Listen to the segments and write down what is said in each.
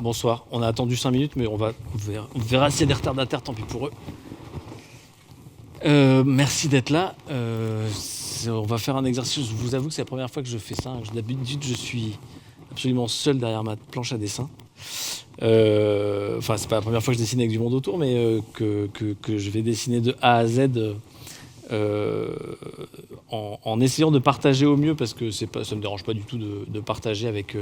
Bonsoir. On a attendu 5 minutes, mais on verra s'il y a des retardataires, tant pis pour eux. Merci d'être là. On va faire un exercice. Je vous avoue que c'est la première fois que je fais ça. D'habitude, je suis absolument seul derrière ma planche à dessin. Enfin, c'est pas la première fois que je dessine avec du monde autour, mais que je vais dessiner de A à Z en essayant de partager au mieux, parce que ça ne me dérange pas du tout de partager avec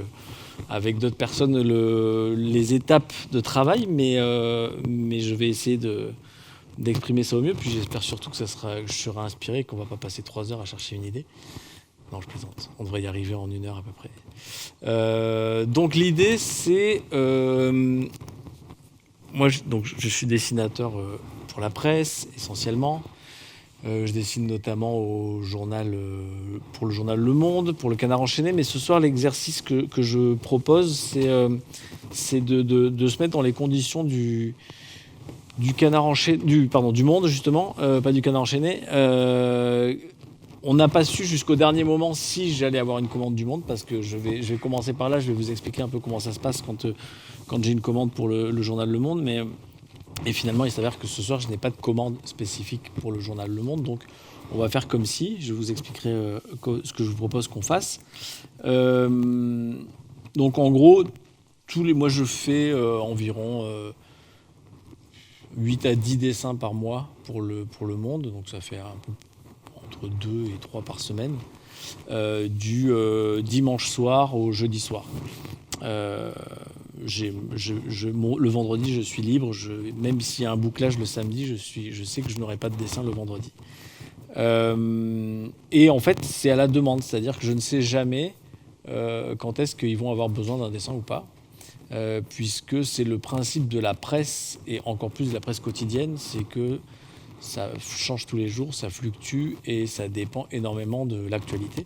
d'autres personnes les étapes de travail, mais je vais essayer d'exprimer ça au mieux. Puis j'espère surtout que je serai inspiré et qu'on ne va pas passer 3 heures à chercher une idée. Non, je plaisante. On devrait y arriver en 1 heure à peu près. Donc l'idée, c'est... moi, je suis dessinateur pour la presse, essentiellement. Je dessine notamment pour le journal Le Monde, pour le Canard enchaîné. Mais ce soir, l'exercice que je propose, c'est de se mettre dans les conditions du Canard enchaîné, du Monde, justement, pas du Canard enchaîné. On n'a pas su jusqu'au dernier moment si j'allais avoir une commande du Monde, parce que je vais commencer par là. Je vais vous expliquer un peu comment ça se passe quand j'ai une commande pour le journal Le Monde. Et finalement, il s'avère que ce soir, je n'ai pas de commande spécifique pour le journal Le Monde. Donc, on va faire comme si. Je vous expliquerai ce que je vous propose qu'on fasse. Donc, en gros, tous les mois, je fais environ 8 à 10 dessins par mois pour le Monde. Donc, ça fait un peu entre 2 et 3 par semaine, du dimanche soir au jeudi soir. Le vendredi, je suis libre. Même s'il y a un bouclage le samedi, je sais que je n'aurai pas de dessin le vendredi. Et en fait, c'est à la demande, c'est-à-dire que je ne sais jamais quand est-ce qu'ils vont avoir besoin d'un dessin ou pas, puisque c'est le principe de la presse, et encore plus de la presse quotidienne, c'est que ça change tous les jours, ça fluctue et ça dépend énormément de l'actualité.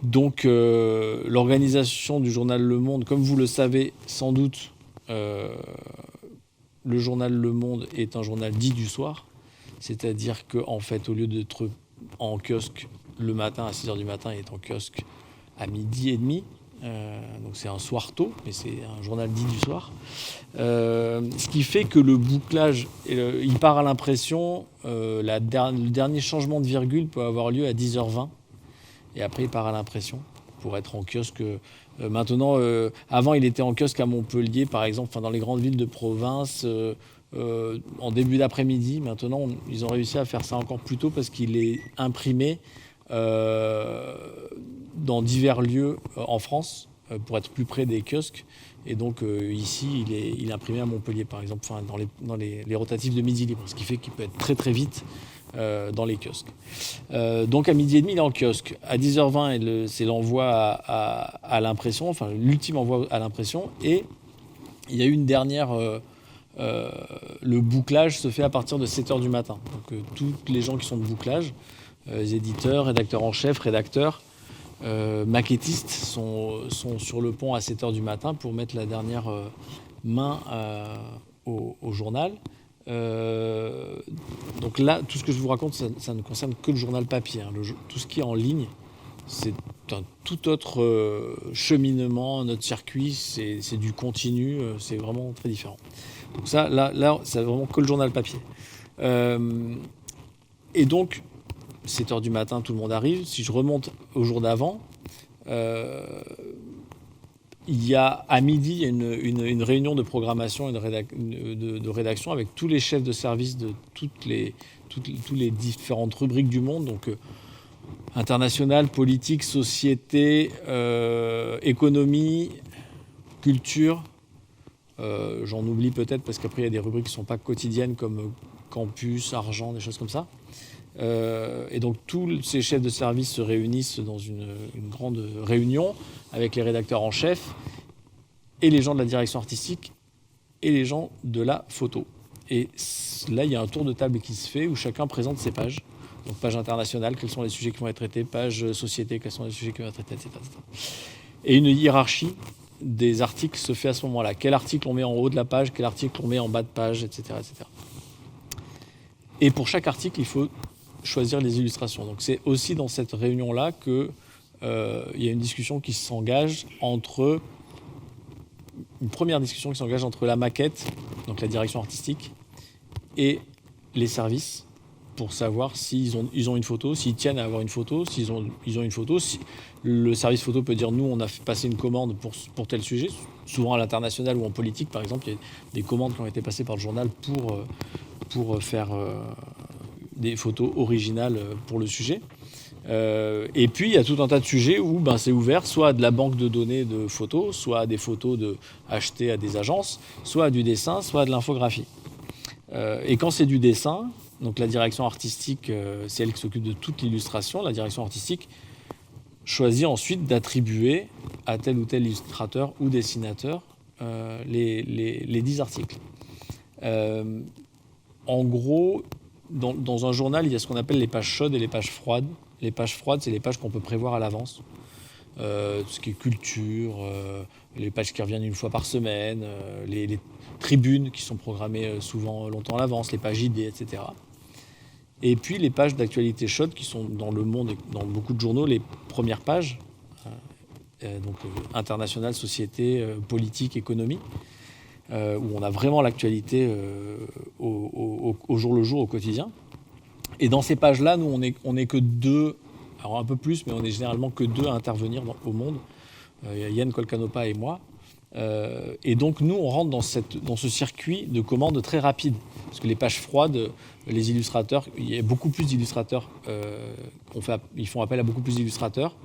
Donc l'organisation du journal Le Monde, comme vous le savez sans doute, le journal Le Monde est un journal dit du soir, c'est-à-dire qu'en fait, au lieu d'être en kiosque le matin à 6h du matin, il est en kiosque à 12h30. Donc c'est un soir tôt, mais c'est un journal dit du soir. Ce qui fait que le bouclage, il part à l'impression, le dernier changement de virgule peut avoir lieu à 10h20, et après il part à l'impression pour être en kiosque. Maintenant, avant il était en kiosque à Montpellier, par exemple, dans les grandes villes de province, en début d'après-midi. Maintenant, ils ont réussi à faire ça encore plus tôt parce qu'il est imprimé dans divers lieux en France pour être plus près des kiosques. Et donc ici, il est imprimé à Montpellier, par exemple, dans les rotatifs de Midi Libre, ce qui fait qu'il peut être très très vite dans les kiosques. Donc à 12h30, il est en kiosque. À 10h20, c'est l'envoi à l'impression, enfin l'ultime envoi à l'impression. Et il y a eu une dernière... le bouclage se fait à partir de 7h du matin. Donc tous les gens qui sont de bouclage, les éditeurs, rédacteurs en chef, rédacteurs, maquettistes sont sur le pont à 7h du matin pour mettre la dernière main au journal. Donc là, tout ce que je vous raconte, ça ne concerne que le journal papier. Tout ce qui est en ligne, c'est un tout autre cheminement, notre circuit, c'est du continu, c'est vraiment très différent. Donc ça, là, c'est vraiment que le journal papier. Et donc, 7h du matin, tout le monde arrive. Si je remonte au jour d'avant, il y a à midi, il y a une réunion de programmation et de rédaction avec tous les chefs de service de toutes les différentes rubriques du Monde, donc international, politique, société, économie, culture. J'en oublie peut-être parce qu'après il y a des rubriques qui ne sont pas quotidiennes comme campus, argent, des choses comme ça. Et donc tous ces chefs de service se réunissent dans une grande réunion avec les rédacteurs en chef et les gens de la direction artistique et les gens de la photo. Et là, il y a un tour de table qui se fait où chacun présente ses pages. Donc page internationale, quels sont les sujets qui vont être traités, page société, quels sont les sujets qui vont être traités, etc. Et une hiérarchie des articles se fait à ce moment-là. Quel article on met en haut de la page, quel article on met en bas de page, etc. etc. Et pour chaque article, il faut choisir les illustrations. Donc c'est aussi dans cette réunion-là qu'il y a une discussion qui s'engage entre une première discussion qui s'engage entre la maquette, donc la direction artistique, et les services, pour savoir s'ils ont une photo, s'ils tiennent à avoir une photo, s'ils ont une photo. Si le service photo peut dire, nous, on a fait passer une commande pour tel sujet, souvent à l'international ou en politique, par exemple, il y a des commandes qui ont été passées par le journal pour faire des photos originales pour le sujet. Et puis, il y a tout un tas de sujets où c'est ouvert, soit à de la banque de données de photos, soit à des photos achetées à des agences, soit à du dessin, soit à de l'infographie. Et quand c'est du dessin, donc la direction artistique, c'est elle qui s'occupe de toute l'illustration. La direction artistique choisit ensuite d'attribuer à tel ou tel illustrateur ou dessinateur les 10 articles. En gros, dans un journal, il y a ce qu'on appelle les pages chaudes et les pages froides. Les pages froides, c'est les pages qu'on peut prévoir à l'avance. Ce qui est culture, les pages qui reviennent une fois par semaine, les tribunes qui sont programmées souvent longtemps à l'avance, les pages idées, etc. Et puis les pages d'actualité chaude qui sont dans Le Monde et dans beaucoup de journaux, les premières pages, donc internationale, société, politique, économie, où on a vraiment l'actualité au jour le jour, au quotidien. Et dans ces pages-là, nous, on est que deux, alors un peu plus, mais on est généralement que deux à intervenir au Monde. Yann Kolkanopa et moi. Et donc, nous, on rentre dans ce circuit de commandes très rapide. Parce que les pages froides, les illustrateurs, il y a beaucoup plus d'illustrateurs. Ils font appel à beaucoup plus d'illustrateurs.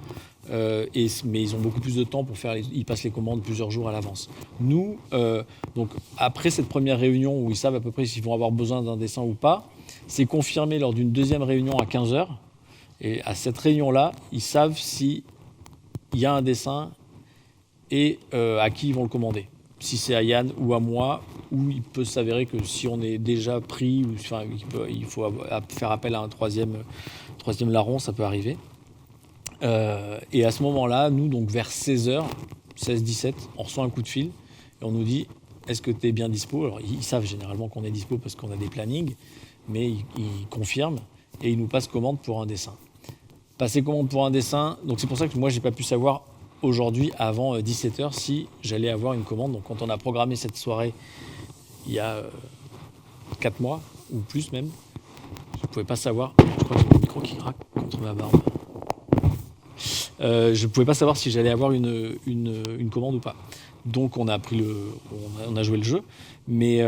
Mais ils ont beaucoup plus de temps pour faire. Ils passent les commandes plusieurs jours à l'avance. Nous, donc, après cette première réunion où ils savent à peu près s'ils vont avoir besoin d'un dessin ou pas, c'est confirmé lors d'une deuxième réunion à 15h. Et à cette réunion-là, ils savent s'il y a un dessin et à qui ils vont le commander. Si c'est à Yann ou à moi, ou il peut s'avérer que si on est déjà pris, il faut faire appel à un troisième larron, ça peut arriver. Et à ce moment-là, nous, donc vers 16h, 16-17, on reçoit un coup de fil et on nous dit « Est-ce que tu es bien dispo ?» Alors, ils savent généralement qu'on est dispo parce qu'on a des plannings, mais ils confirment et ils nous passent commande pour un dessin. Passer commande pour un dessin, donc c'est pour ça que moi, je n'ai pas pu savoir aujourd'hui, avant 17h, si j'allais avoir une commande. Donc quand on a programmé cette soirée, il y a 4 mois, ou plus même, je ne pouvais pas savoir, je crois que j'ai mon micro qui craque contre ma barbe. Je ne pouvais pas savoir si j'allais avoir une commande ou pas. Donc on a joué le jeu. Mais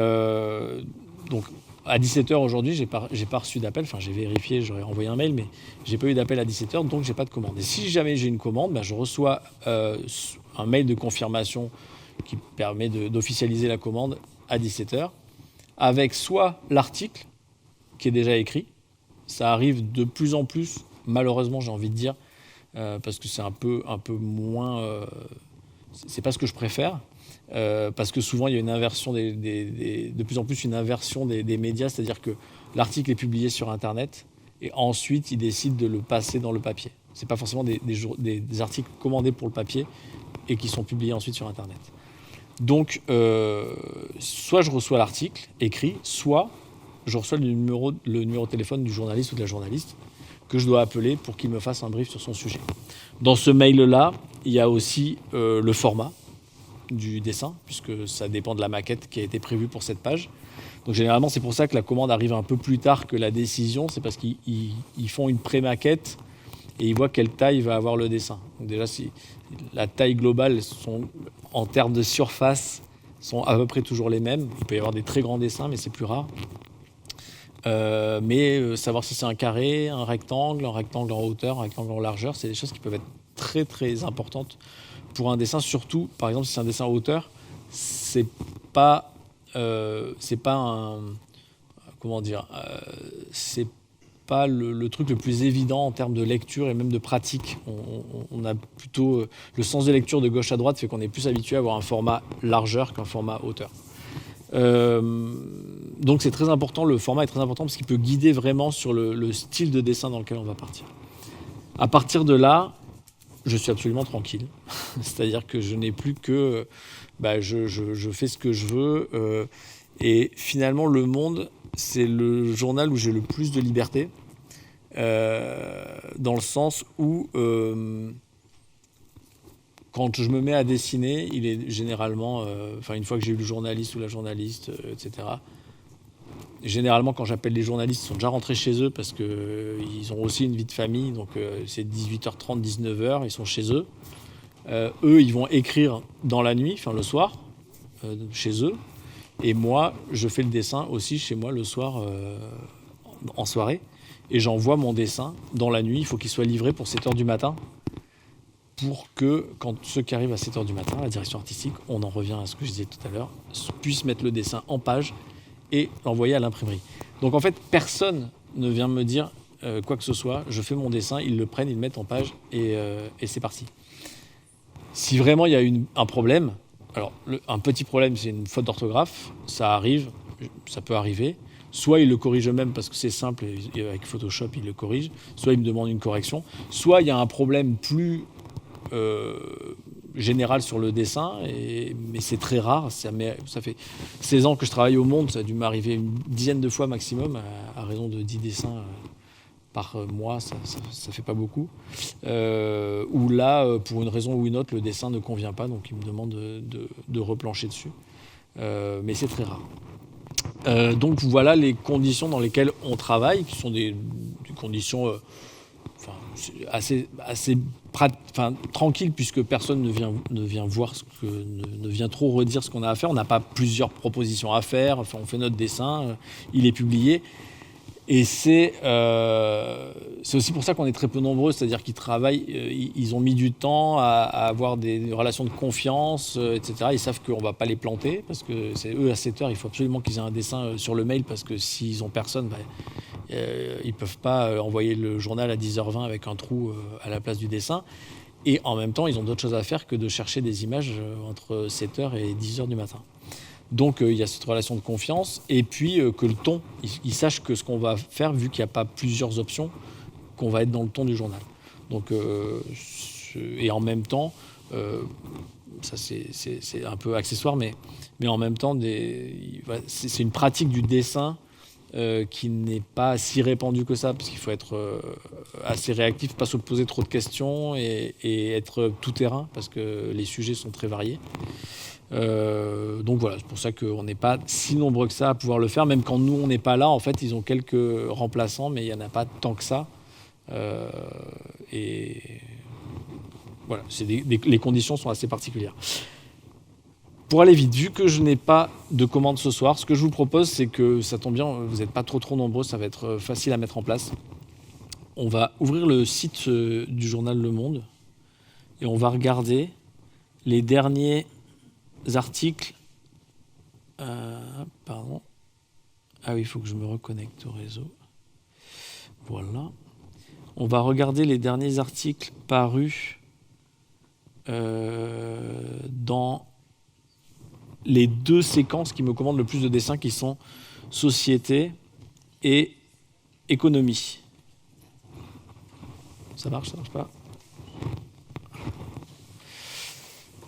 donc à 17h aujourd'hui, j'ai pas reçu d'appel. Enfin, j'ai vérifié, j'aurais envoyé un mail, mais j'ai pas eu d'appel à 17h, donc j'ai pas de commande. Et si jamais j'ai une commande, je reçois un mail de confirmation qui permet d'officialiser la commande à 17h, avec soit l'article qui est déjà écrit. Ça arrive de plus en plus, malheureusement, j'ai envie de dire, parce que c'est un peu moins. C'est pas ce que je préfère. Parce que souvent il y a une inversion de plus en plus une inversion des médias, c'est-à-dire que l'article est publié sur Internet et ensuite ils décident de le passer dans le papier. C'est pas forcément des articles commandés pour le papier et qui sont publiés ensuite sur Internet. Donc soit je reçois l'article écrit, soit je reçois le numéro de téléphone du journaliste ou de la journaliste que je dois appeler pour qu'il me fasse un brief sur son sujet. Dans ce mail-là, il y a aussi le format du dessin, puisque ça dépend de la maquette qui a été prévue pour cette page. Donc généralement, c'est pour ça que la commande arrive un peu plus tard que la décision, c'est parce qu'ils font une pré-maquette et ils voient quelle taille va avoir le dessin. Donc déjà, si la taille globale, en termes de surface, sont à peu près toujours les mêmes. Il peut y avoir des très grands dessins, mais c'est plus rare. Mais savoir si c'est un carré, un rectangle en hauteur, un rectangle en largeur, c'est des choses qui peuvent être très très importantes pour un dessin, surtout par exemple si c'est un dessin en hauteur, c'est pas le truc le plus évident en termes de lecture et même de pratique. On a plutôt le sens de lecture de gauche à droite fait qu'on est plus habitué à avoir un format largeur qu'un format hauteur. Donc c'est très important, le format est très important parce qu'il peut guider vraiment sur le style de dessin dans lequel on va partir. À partir de là, je suis absolument tranquille. C'est-à-dire que je n'ai plus que... je fais ce que je veux. Et finalement, Le Monde, c'est le journal où j'ai le plus de liberté. Dans le sens où quand je me mets à dessiner, il est généralement, une fois que j'ai eu le journaliste ou la journaliste, etc. Généralement, quand j'appelle les journalistes, ils sont déjà rentrés chez eux parce qu'ils ont aussi une vie de famille. Donc, c'est 18h30, 19h, ils sont chez eux. Eux, ils vont écrire dans la nuit, le soir, chez eux. Et moi, je fais le dessin aussi chez moi le soir, en soirée. Et j'envoie mon dessin dans la nuit. Il faut qu'il soit livré pour 7h du matin. Pour que, quand ceux qui arrivent à 7h du matin, la direction artistique, on en revient à ce que je disais tout à l'heure, puissent mettre le dessin en page et l'envoyer à l'imprimerie. Donc en fait, personne ne vient me dire quoi que ce soit. Je fais mon dessin, ils le prennent, ils le mettent en page et c'est parti. Si vraiment il y a un problème, alors un petit problème, c'est une faute d'orthographe, ça arrive, ça peut arriver. Soit ils le corrigent eux-mêmes parce que c'est simple, et avec Photoshop ils le corrigent, soit ils me demandent une correction, soit il y a un problème plus général sur le dessin, mais c'est très rare. Ça fait 16 ans que je travaille au Monde, ça a dû m'arriver une dizaine de fois maximum, à raison de 10 dessins par mois, ça fait pas beaucoup. Où là, pour une raison ou une autre, le dessin ne convient pas, donc ils me demandent de replancher dessus. Mais c'est très rare. Donc voilà les conditions dans lesquelles on travaille, qui sont des conditions assez tranquille, puisque personne ne vient voir ne vient trop redire ce qu'on a à faire. On n'a pas plusieurs propositions à faire. On fait notre dessin, il est publié. Et c'est aussi pour ça qu'on est très peu nombreux, c'est-à-dire qu'ils travaillent, ils ont mis du temps à avoir des relations de confiance, etc. Ils savent qu'on ne va pas les planter, parce que c'est eux à 7h, il faut absolument qu'ils aient un dessin sur le mail, parce que s'ils n'ont personne, ils ne peuvent pas envoyer le journal à 10h20 avec un trou à la place du dessin. Et en même temps, ils ont d'autres choses à faire que de chercher des images entre 7h et 10h du matin. Donc il y a cette relation de confiance, et puis que le ton, ils sachent que ce qu'on va faire, vu qu'il n'y a pas plusieurs options, qu'on va être dans le ton du journal. Donc, et en même temps, ça c'est un peu accessoire, mais en même temps, c'est une pratique du dessin qui n'est pas si répandue que ça, parce qu'il faut être assez réactif, pas se poser trop de questions et être tout terrain, parce que les sujets sont très variés. Donc voilà, c'est pour ça qu'on n'est pas si nombreux que ça à pouvoir le faire. Même quand nous, on n'est pas là, en fait, ils ont quelques remplaçants, mais il n'y en a pas tant que ça. Et voilà, les conditions sont assez particulières. Pour aller vite, vu que je n'ai pas de commande ce soir, ce que je vous propose, c'est que ça tombe bien, vous n'êtes pas trop nombreux, ça va être facile à mettre en place. On va ouvrir le site du journal Le Monde et on va regarder les derniers articles. Pardon. Ah oui, il faut que je me reconnecte au réseau. Voilà. On va regarder les derniers articles parus dans les deux séquences qui me commandent le plus de dessins, qui sont société et économie. Ça marche pas?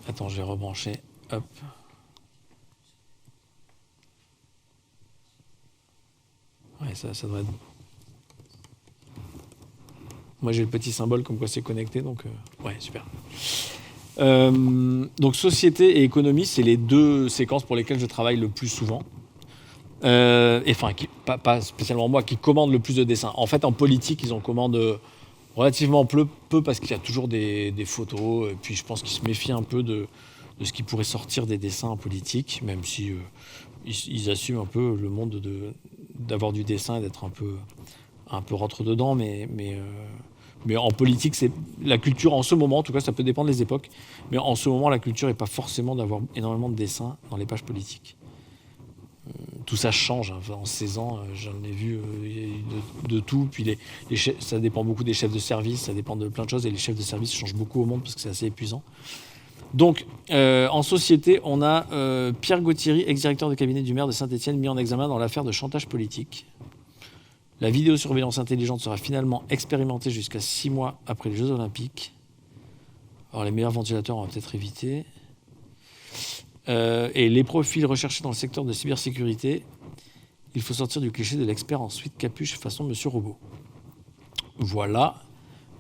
Attends, je vais rebrancher. Hop. Ouais, ça devrait être bon. Moi, j'ai le petit symbole comme quoi c'est connecté, donc ouais, super. Donc, société et économie, c'est les deux séquences pour lesquelles je travaille le plus souvent. Pas spécialement moi, qui commande le plus de dessins. En fait, en politique, ils en commandent relativement peu parce qu'il y a toujours des photos. Et puis, je pense qu'ils se méfient un peu de ce qui pourrait sortir des dessins en politique, même si ils assument un peu le monde d'avoir du dessin et d'être un peu rentre-dedans, mais en politique, c'est la culture en ce moment, en tout cas ça peut dépendre des époques, mais en ce moment la culture n'est pas forcément d'avoir énormément de dessins dans les pages politiques. Tout ça change, hein. En 16 ans, j'en ai vu de tout, puis ça dépend beaucoup des chefs de service, ça dépend de plein de choses, et les chefs de service changent beaucoup au Monde parce que c'est assez épuisant. Donc, en société, on a Pierre Gauthieri, ex-directeur de cabinet du maire de Saint-Étienne, mis en examen dans l'affaire de chantage politique. La vidéosurveillance intelligente sera finalement expérimentée jusqu'à 6 mois après les Jeux Olympiques. Alors, les meilleurs ventilateurs, on va peut-être éviter. Et les profils recherchés dans le secteur de cybersécurité, il faut sortir du cliché de l'expert en suite capuche façon Monsieur Robot. Voilà.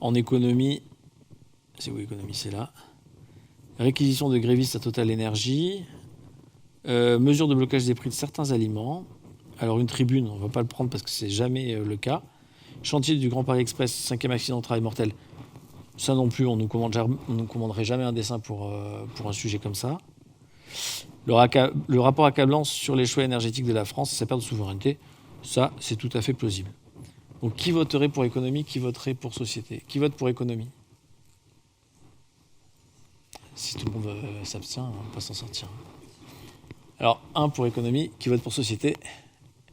En économie, c'est où économie? C'est là. réquisition de grévistes à Total Énergie, mesure de blocage des prix de certains aliments. Alors une tribune, on ne va pas le prendre parce que c'est jamais le cas. Chantier du Grand Paris Express, 5e accident de travail mortel. Ça non plus, on ne nous commanderait jamais un dessin pour un sujet comme ça. Le rapport accablant sur les choix énergétiques de la France et sa perte de souveraineté, ça, c'est tout à fait plausible. Donc qui voterait pour économie, qui voterait pour société? Qui vote pour économie? Si tout le monde s'abstient, on ne va pas s'en sortir. Alors, 1 pour économie, qui vote pour société?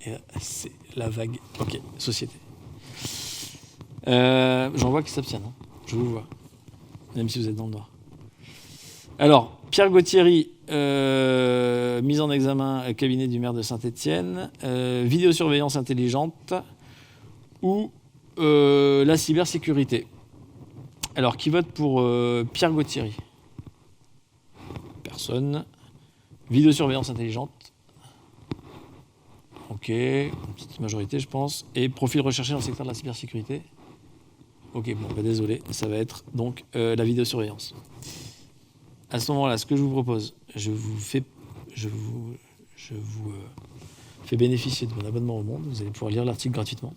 Et là, c'est la vague. Ok, société. J'en vois qui s'abstiennent. Hein. Je vous vois. Même si vous êtes dans le noir. Alors, Pierre Gauthieri, mise en examen cabinet du maire de Saint-Étienne, vidéosurveillance intelligente ou la cybersécurité. Alors, qui vote pour Pierre Gauthieri? Personne. Vidéosurveillance intelligente. Ok, une petite majorité, je pense. Et profil recherché dans le secteur de la cybersécurité. Ok, bon, bah désolé, ça va être donc la vidéosurveillance. À ce moment-là, ce que je vous propose, je vous fais bénéficier de mon abonnement au Monde. Vous allez pouvoir lire l'article gratuitement.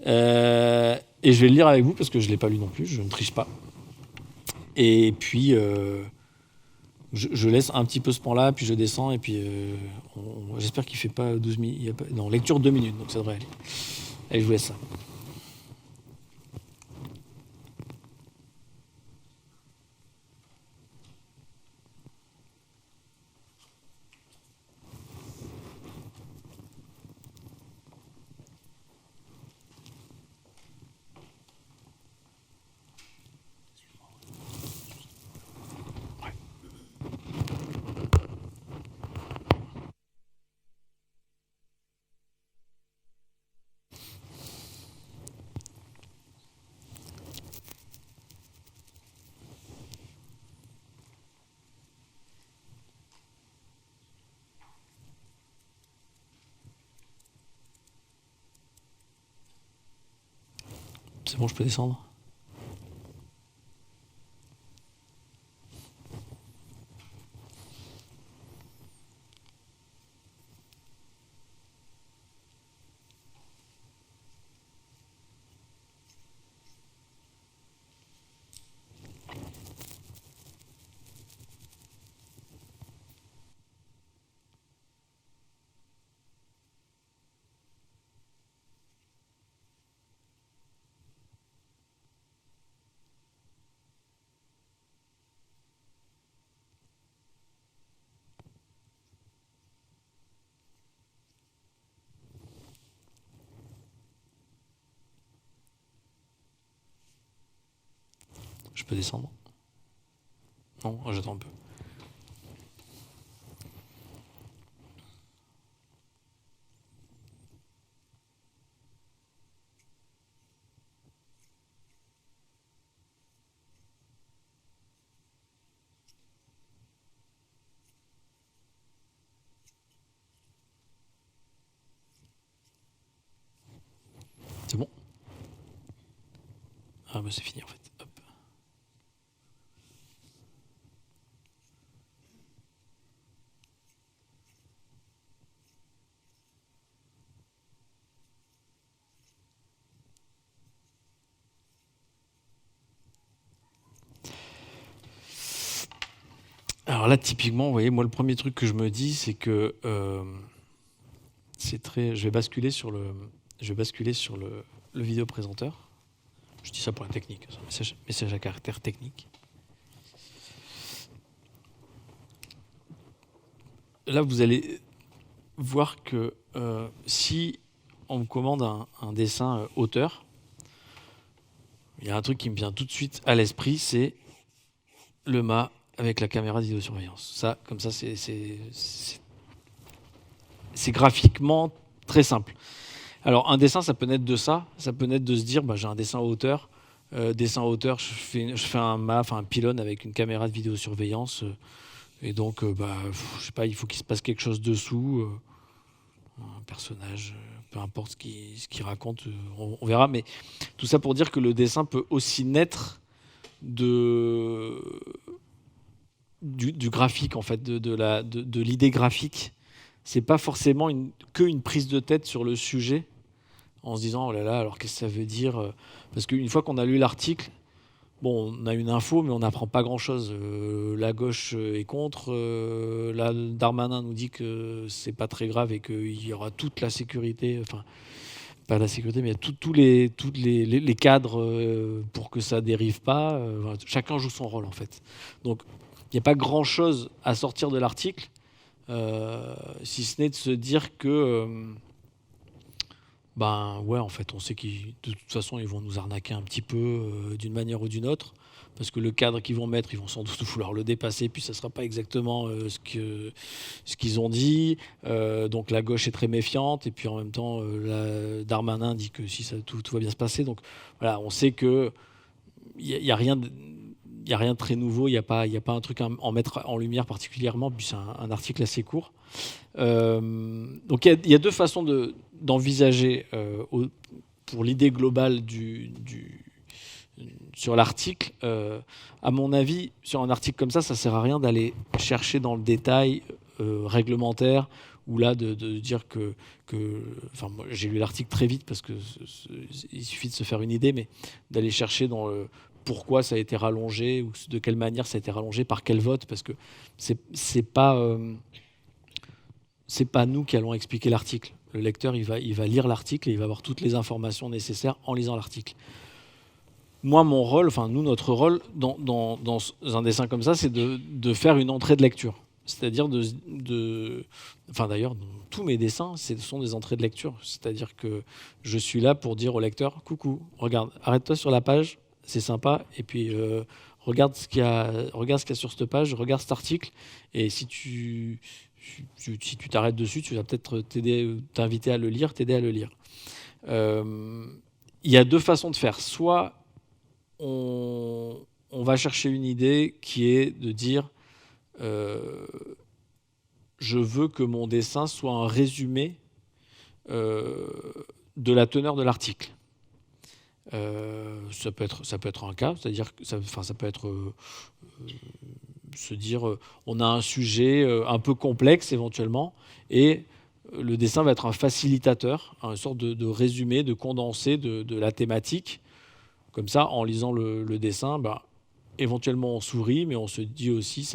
Et je vais le lire avec vous parce que je ne l'ai pas lu non plus, je ne triche pas. Et puis, je laisse un petit peu ce pan-là, puis je descends, et puis j'espère qu'il ne fait pas 12 minutes. Non, lecture 2 minutes, donc ça devrait aller. Allez, je vous laisse ça. C'est bon, je peux descendre? Je peux descendre? Non, j'attends un peu. C'est bon? Ah bah c'est fini en fait. Hop. Alors là, typiquement, vous voyez, moi, le premier truc que je me dis, c'est que c'est très. Je vais basculer sur le vidéoprésenteur. Je dis ça pour la technique, c'est un message à caractère technique. Là, vous allez voir que si on me commande un dessin auteur, il y a un truc qui me vient tout de suite à l'esprit, c'est le mât avec la caméra de vidéosurveillance. Ça, comme ça, c'est graphiquement très simple. Alors, un dessin, ça peut naître de ça. Ça peut naître de se dire, bah, j'ai un dessin hauteur. Je fais un mât, enfin un pylône avec une caméra de vidéosurveillance. Et donc, je sais pas, il faut qu'il se passe quelque chose dessous. Un personnage, peu importe ce qu'il raconte, on verra. Mais tout ça pour dire que le dessin peut aussi naître de du graphique, en fait, de l'idée graphique. C'est pas forcément une prise de tête sur le sujet en se disant oh là là, alors qu'est-ce que ça veut dire? Parce qu'une fois qu'on a lu l'article, bon, on a une info, mais on n'apprend pas grand-chose. La gauche est contre. Là, Darmanin nous dit que c'est pas très grave et qu'il y aura toute la sécurité, enfin, pas la sécurité, mais tous les cadres pour que ça dérive pas. Voilà, chacun joue son rôle, en fait. Donc, il n'y a pas grand-chose à sortir de l'article, si ce n'est de se dire que, ben ouais, en fait, on sait qu'ils, de toute façon, ils vont nous arnaquer un petit peu d'une manière ou d'une autre, parce que le cadre qu'ils vont mettre, ils vont sans doute vouloir le dépasser, puis ça ne sera pas exactement ce qu'ils ont dit. Donc la gauche est très méfiante, et puis en même temps, Darmanin dit que si ça, tout va bien se passer. Donc voilà, on sait que il y a rien il n'y a rien de très nouveau, il n'y a pas un truc à en mettre en lumière particulièrement, puis c'est un article assez court. Donc il y a deux façons d'envisager pour l'idée globale sur l'article. À mon avis, sur un article comme ça ne sert à rien d'aller chercher dans le détail réglementaire, ou là de dire enfin, moi, j'ai lu l'article très vite parce que il suffit de se faire une idée, mais d'aller chercher dans pourquoi ça a été rallongé, ou de quelle manière ça a été rallongé, par quel vote, parce que c'est pas nous qui allons expliquer l'article. Le lecteur, il va lire l'article et il va avoir toutes les informations nécessaires en lisant l'article. Moi, mon rôle, enfin nous, notre rôle dans un dessin comme ça, c'est de faire une entrée de lecture. C'est-à-dire enfin d'ailleurs, tous mes dessins, ce sont des entrées de lecture. C'est-à-dire que je suis là pour dire au lecteur, coucou, regarde, arrête-toi sur la page, c'est sympa, et puis regarde ce qu'il y a sur cette page, regarde cet article, et si tu t'arrêtes dessus, tu vas peut-être t'inviter à le lire, t'aider à le lire. Il y a deux façons de faire. Soit on va chercher une idée qui est de dire je veux que mon dessin soit un résumé de la teneur de l'article. Ça peut être un cas, c'est-à-dire que ça peut être se dire on a un sujet un peu complexe éventuellement, et le dessin va être un facilitateur, une sorte de résumé, de condensé de la thématique. Comme ça, en lisant le dessin, éventuellement on sourit, mais on se dit aussi,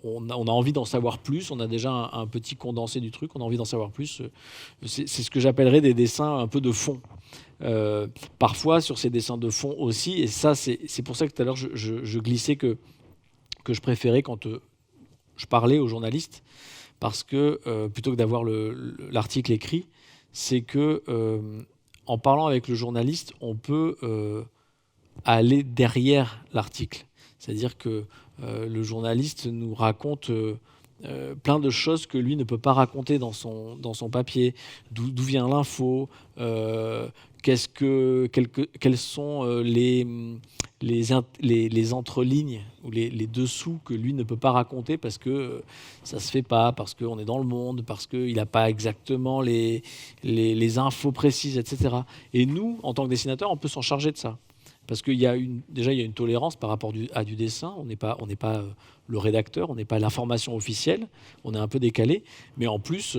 on a envie d'en savoir plus, on a déjà un petit condensé du truc, on a envie d'en savoir plus. C'est ce que j'appellerais des dessins un peu de fond. Parfois, sur ces dessins de fond aussi, et ça, c'est pour ça que tout à l'heure, je glissais que je préférais quand je parlais aux journalistes, parce que plutôt que d'avoir l'article écrit, c'est que en parlant avec le journaliste, on peut aller derrière l'article. C'est-à-dire que le journaliste nous raconte plein de choses que lui ne peut pas raconter dans son papier. D'où vient l'info, quels sont les entrelignes ou les dessous que lui ne peut pas raconter parce que ça se fait pas, parce qu'on est dans le monde, parce qu'il n'a pas exactement les infos précises, etc. Et nous, en tant que dessinateur, on peut s'en charger de ça. Parce qu'il y a déjà une tolérance par rapport à du dessin. On n'est pas le rédacteur, on n'est pas l'information officielle, on est un peu décalé. Mais en plus,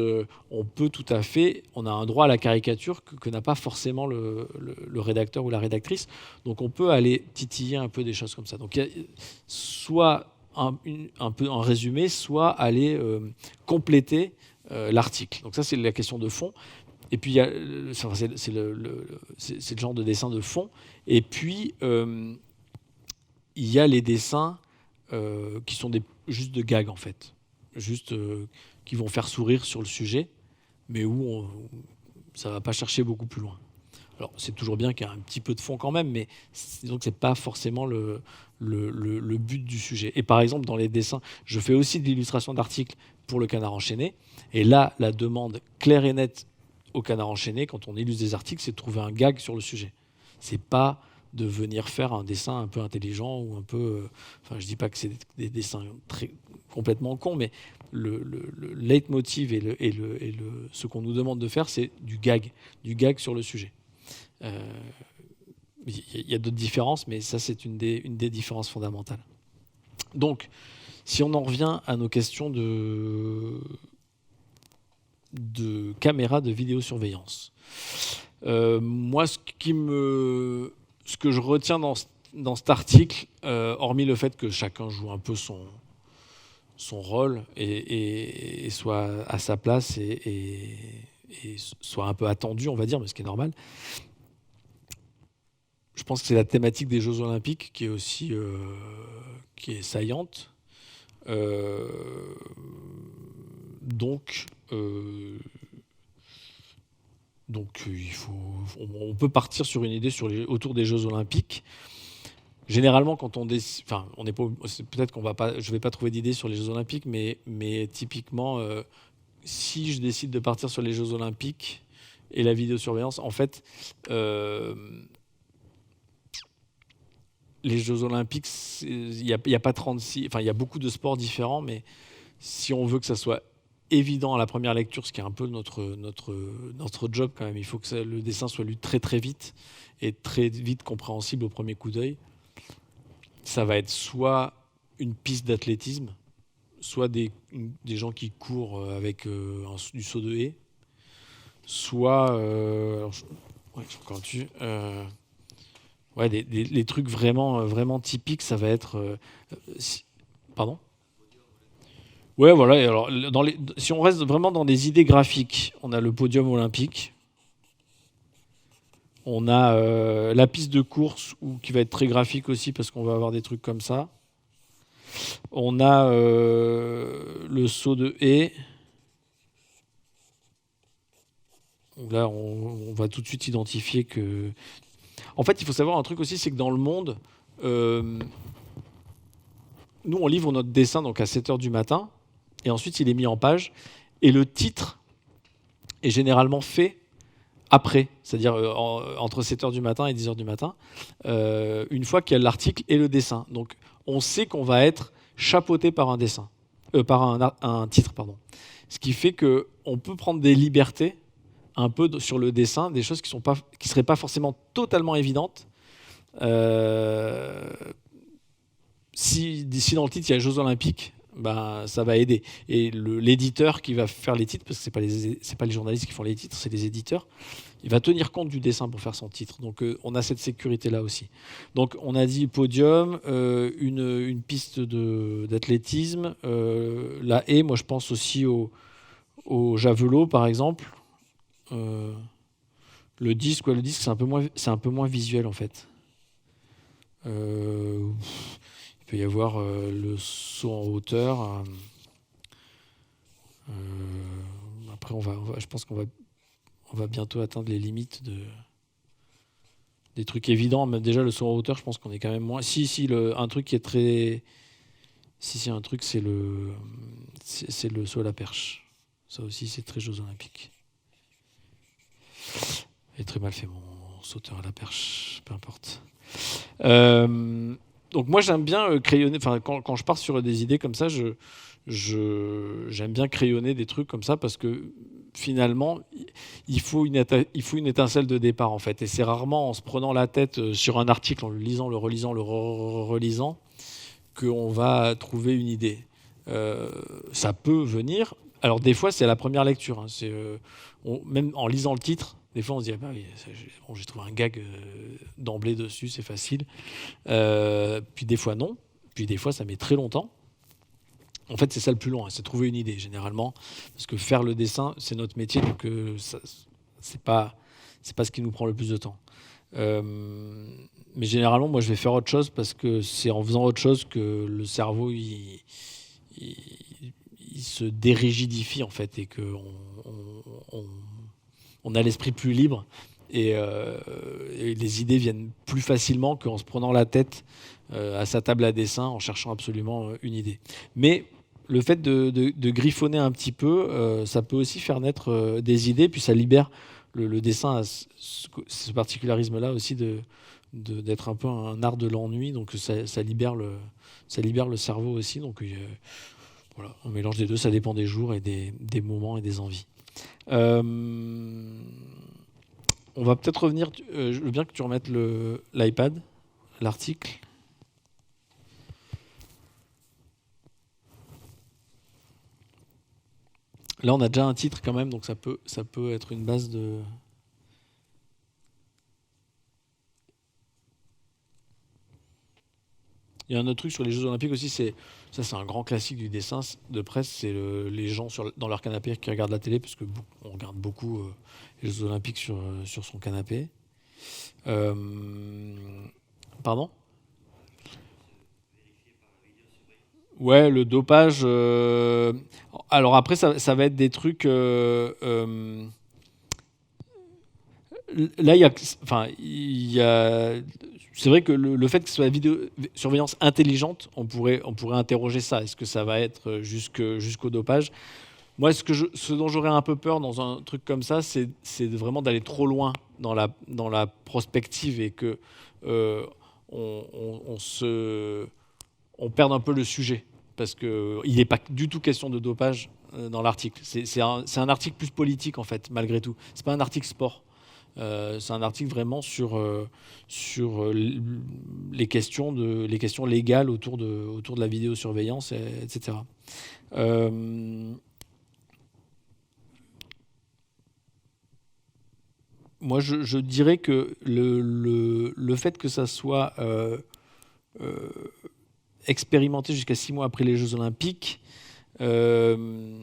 on peut tout à fait, on a un droit à la caricature que n'a pas forcément le rédacteur ou la rédactrice. Donc on peut aller titiller un peu des choses comme ça. Donc il y a soit un peu un résumé, soit aller compléter l'article. Donc ça, c'est la question de fond. Et puis, c'est le genre de dessin de fond. Et puis, il y a les dessins qui sont juste de gags, en fait. Juste qui vont faire sourire sur le sujet, mais où ça ne va pas chercher beaucoup plus loin. Alors, c'est toujours bien qu'il y ait un petit peu de fond quand même, mais disons que ce n'est pas forcément le but du sujet. Et par exemple, dans les dessins, je fais aussi de l'illustration d'articles pour le Canard enchaîné. Et là, la demande claire et nette au Canard enchaîné, quand on illustre des articles, c'est de trouver un gag sur le sujet. C'est pas de venir faire un dessin un peu intelligent ou un peu... Enfin, je dis pas que c'est des dessins complètement cons, mais le leitmotiv et ce qu'on nous demande de faire, c'est du gag sur le sujet. Il y a d'autres différences, mais ça, c'est une des différences fondamentales. Donc, si on en revient à nos questions de caméras de vidéosurveillance, moi, ce que je retiens dans cet article, hormis le fait que chacun joue un peu son rôle et soit à sa place et soit un peu attendu, on va dire, mais ce qui est normal. Je pense que c'est la thématique des Jeux Olympiques qui est aussi qui est saillante. Donc, on peut partir sur une idée autour des Jeux Olympiques. Généralement, quand on décide, enfin, on n'est pas, peut-être qu'on va pas, je vais pas trouver d'idée sur les Jeux Olympiques, mais typiquement, si je décide de partir sur les Jeux Olympiques et la vidéosurveillance, en fait, les Jeux Olympiques, il y a pas 36, enfin, il y a beaucoup de sports différents, mais si on veut que ça soit évident à la première lecture, ce qui est un peu notre job quand même, il faut que le dessin soit lu très très vite et très vite compréhensible au premier coup d'œil. Ça va être soit une piste d'athlétisme, soit des gens qui courent avec du saut de haie, soit encore dessus. Ouais, les trucs vraiment typiques, ça va être. Pardon. Ouais, voilà. Et alors, si on reste vraiment dans des idées graphiques, on a le podium olympique. On a la piste de course qui va être très graphique aussi parce qu'on va avoir des trucs comme ça. On a le saut de haie. Donc là, on va tout de suite identifier que... En fait, il faut savoir un truc aussi, c'est que dans le monde, nous, on livre notre dessin donc à 7h du matin, et ensuite, il est mis en page, et le titre est généralement fait après, c'est-à-dire entre 7h du matin et 10h du matin, une fois qu'il y a l'article et le dessin. Donc, on sait qu'on va être chapeauté par un dessin, par un titre, pardon. Ce qui fait qu'on peut prendre des libertés un peu sur le dessin, des choses qui ne seraient pas forcément totalement évidentes. Si dans le titre, il y a Jeux Olympiques, ben, ça va aider. Et l'éditeur qui va faire les titres, parce que c'est pas les journalistes qui font les titres, c'est les éditeurs, il va tenir compte du dessin pour faire son titre. Donc on a cette sécurité-là aussi. Donc on a dit podium, une piste d'athlétisme, la haie, moi je pense aussi au javelot par exemple. Le disque, c'est un peu moins visuel en fait. Il peut y avoir le saut en hauteur. Après, je pense qu'on va bientôt atteindre les limites des trucs évidents. Mais déjà, le saut en hauteur, je pense qu'on est quand même moins. Un truc qui est très. Si, un truc, c'est le saut à la perche. Ça aussi, c'est très Jeux Olympiques. Il est très mal fait, mon sauteur à la perche, peu importe. Donc moi j'aime bien crayonner, enfin quand je pars sur des idées comme ça, j'aime bien crayonner des trucs comme ça parce que finalement il faut une étincelle de départ en fait, et c'est rarement en se prenant la tête sur un article, en le lisant, le relisant, le relisant, qu'on va trouver une idée. Ça peut venir. Alors des fois c'est à la première lecture, hein. Même en lisant le titre, des fois on se dit ah bah oui, j'ai trouvé un gag d'emblée dessus, c'est facile. Puis des fois non, puis des fois ça met très longtemps. En fait c'est ça le plus long, hein, c'est trouver une idée généralement, parce que faire le dessin c'est notre métier, donc c'est pas ce qui nous prend le plus de temps. Mais généralement moi je vais faire autre chose parce que c'est en faisant autre chose que le cerveau il se dérigidifie en fait, et qu'on on a l'esprit plus libre, et les idées viennent plus facilement qu'en se prenant la tête à sa table à dessin en cherchant absolument une idée. Mais le fait de griffonner un petit peu, ça peut aussi faire naître des idées, puis ça libère le dessin a ce particularisme-là aussi d'être un peu un art de l'ennui, donc ça libère le cerveau aussi. Donc voilà, on mélange des deux, ça dépend des jours et des moments et des envies. On va peut-être revenir. Je veux bien que tu remettes l'iPad, l'article. Là, on a déjà un titre quand même, donc ça peut être une base de. Il y a un autre truc sur les Jeux Olympiques aussi, c'est un grand classique du dessin de presse, c'est les gens dans leur canapé qui regardent la télé, parce que on regarde beaucoup les Jeux Olympiques sur son canapé. Euh, Pardon? Ouais, le dopage. Alors après, ça va être des trucs. Là, il y a. C'est vrai que le fait que ce soit la vidéosurveillance intelligente, on pourrait interroger ça. Est-ce que ça va être jusqu'au dopage? Moi, ce dont j'aurais un peu peur dans un truc comme ça, c'est vraiment d'aller trop loin dans la prospective et que euh, on on perde un peu le sujet. Parce qu'il n'est pas du tout question de dopage dans l'article. C'est un article plus politique, en fait, malgré tout. C'est pas un article sport. C'est un article vraiment sur les questions légales autour de la vidéosurveillance, etc. Euh, Moi, je dirais que le fait que ça soit euh, expérimenté jusqu'à 6 mois après les Jeux Olympiques, euh,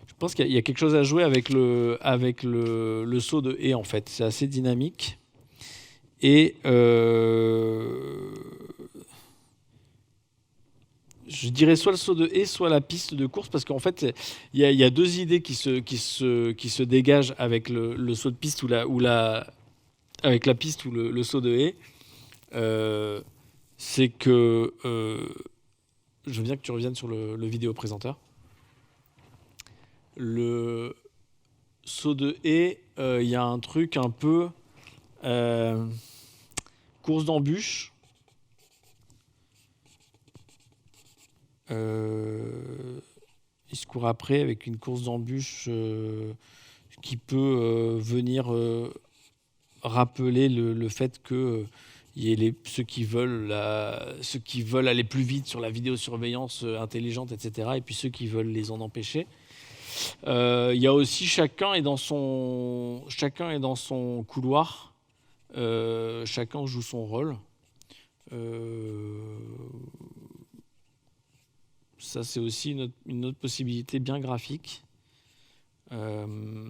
je pense qu'il y a quelque chose à jouer avec le saut de haie, en fait. C'est assez dynamique. Et je dirais soit le saut de haie, soit la piste de course, parce qu'en fait, il y a deux idées qui se dégagent avec le saut de piste avec la piste ou le saut de haie. Euh, c'est que je veux bien que tu reviennes sur le vidéo présenteur. Le saut de haie, il y a un truc un peu euh, course d'embûche. Il se court après avec une course d'embûche qui peut venir rappeler le fait que il y ait ceux qui veulent aller plus vite sur la vidéosurveillance intelligente, etc. Et puis ceux qui veulent les en empêcher. Il y a aussi chacun est dans son couloir. Chacun joue son rôle. Euh, Ça, c'est aussi une autre possibilité bien graphique. Euh,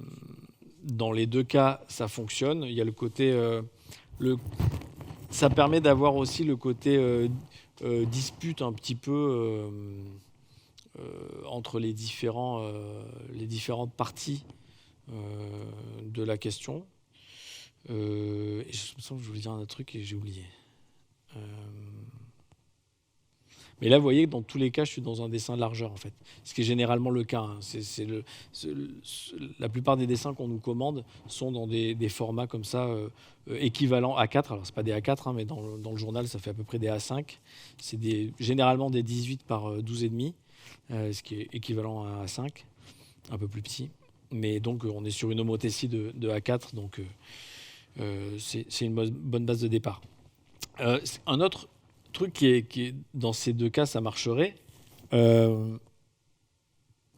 dans les deux cas, ça fonctionne. Il y a le côté. Le, Ça permet d'avoir aussi le côté dispute un petit peu entre les différentes parties de la question. Et je me sens que je voulais dire un autre truc et j'ai oublié. Euh, Mais là, vous voyez que dans tous les cas, je suis dans un dessin de largeur, en fait. Ce qui est généralement le cas, hein. La plupart des dessins qu'on nous commande sont dans des formats comme ça, équivalents A4. Alors, c'est pas des A4, hein, mais dans le journal, ça fait à peu près des A5. C'est généralement des 18 par 12,5, ce qui est équivalent à A5, un peu plus petit. Mais donc, on est sur une homothétie de A4, donc c'est une bonne base de départ. Un autre truc dans ces deux cas, ça marcherait, euh,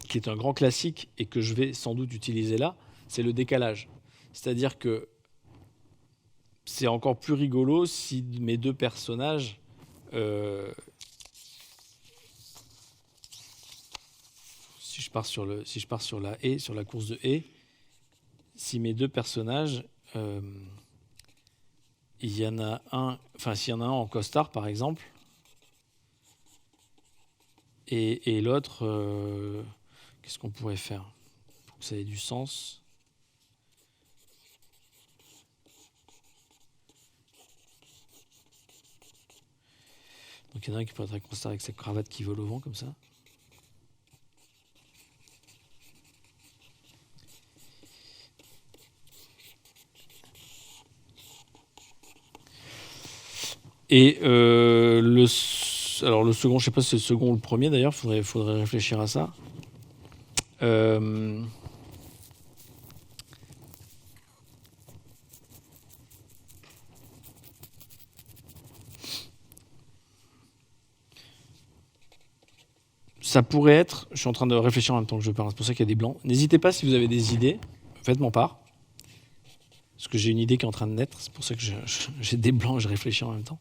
qui est un grand classique et que je vais sans doute utiliser là, c'est le décalage. C'est-à-dire que c'est encore plus rigolo si mes deux personnages, si je pars sur la haie, sur la course de haie, si mes deux personnages, il y en a un, enfin s'il y en a un en costard par exemple, et l'autre, qu'est-ce qu'on pourrait faire pour que ça ait du sens? Donc il y en a un qui pourrait être en costard avec sa cravate qui vole au vent comme ça. Et alors le second, je sais pas si c'est le second ou le premier d'ailleurs, faudrait réfléchir à ça. Euh, ça pourrait être... Je suis en train de réfléchir en même temps que je parle, c'est pour ça qu'il y a des blancs. N'hésitez pas, si vous avez des idées, faites-m'en part. Parce que j'ai une idée qui est en train de naître, c'est pour ça que j'ai des blancs et je réfléchis en même temps.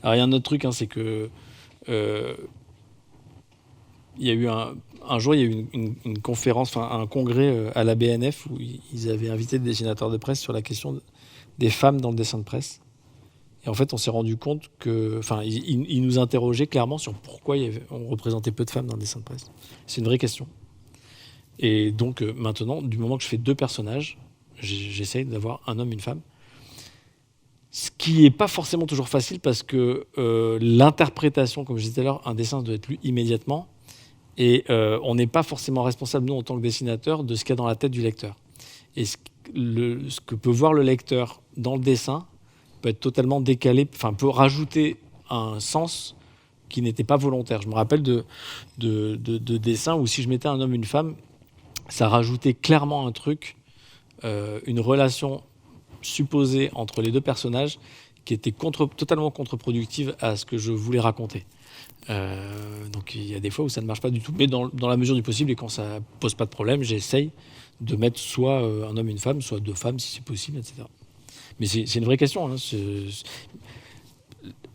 Alors il y a un autre truc, c'est que... il y a eu un jour, il y a eu une conférence, un congrès à la BNF où ils avaient invité des dessinateurs de presse sur la question des femmes dans le dessin de presse. Et en fait, on s'est rendu compte que... ils nous interrogeaient clairement sur pourquoi on représentait peu de femmes dans le dessin de presse. C'est une vraie question. Et donc, maintenant, du moment que je fais 2 personnages, j'essaye d'avoir un homme et une femme. Ce qui n'est pas forcément toujours facile parce que l'interprétation, comme je disais tout à l'heure, un dessin doit être lu immédiatement. Et on n'est pas forcément responsable, nous, en tant que dessinateur, de ce qu'il y a dans la tête du lecteur. Et ce que peut voir le lecteur dans le dessin peut être totalement décalé, peut rajouter un sens qui n'était pas volontaire. Je me rappelle de dessins où si je mettais un homme et une femme, ça rajoutait clairement un truc, une relation supposée entre les 2 personnages qui était totalement contre-productive à ce que je voulais raconter. Donc il y a des fois où ça ne marche pas du tout, mais dans la mesure du possible et quand ça pose pas de problème, j'essaye de mettre soit un homme et une femme, soit 2 femmes si c'est possible, etc. Mais c'est une vraie question. Hein.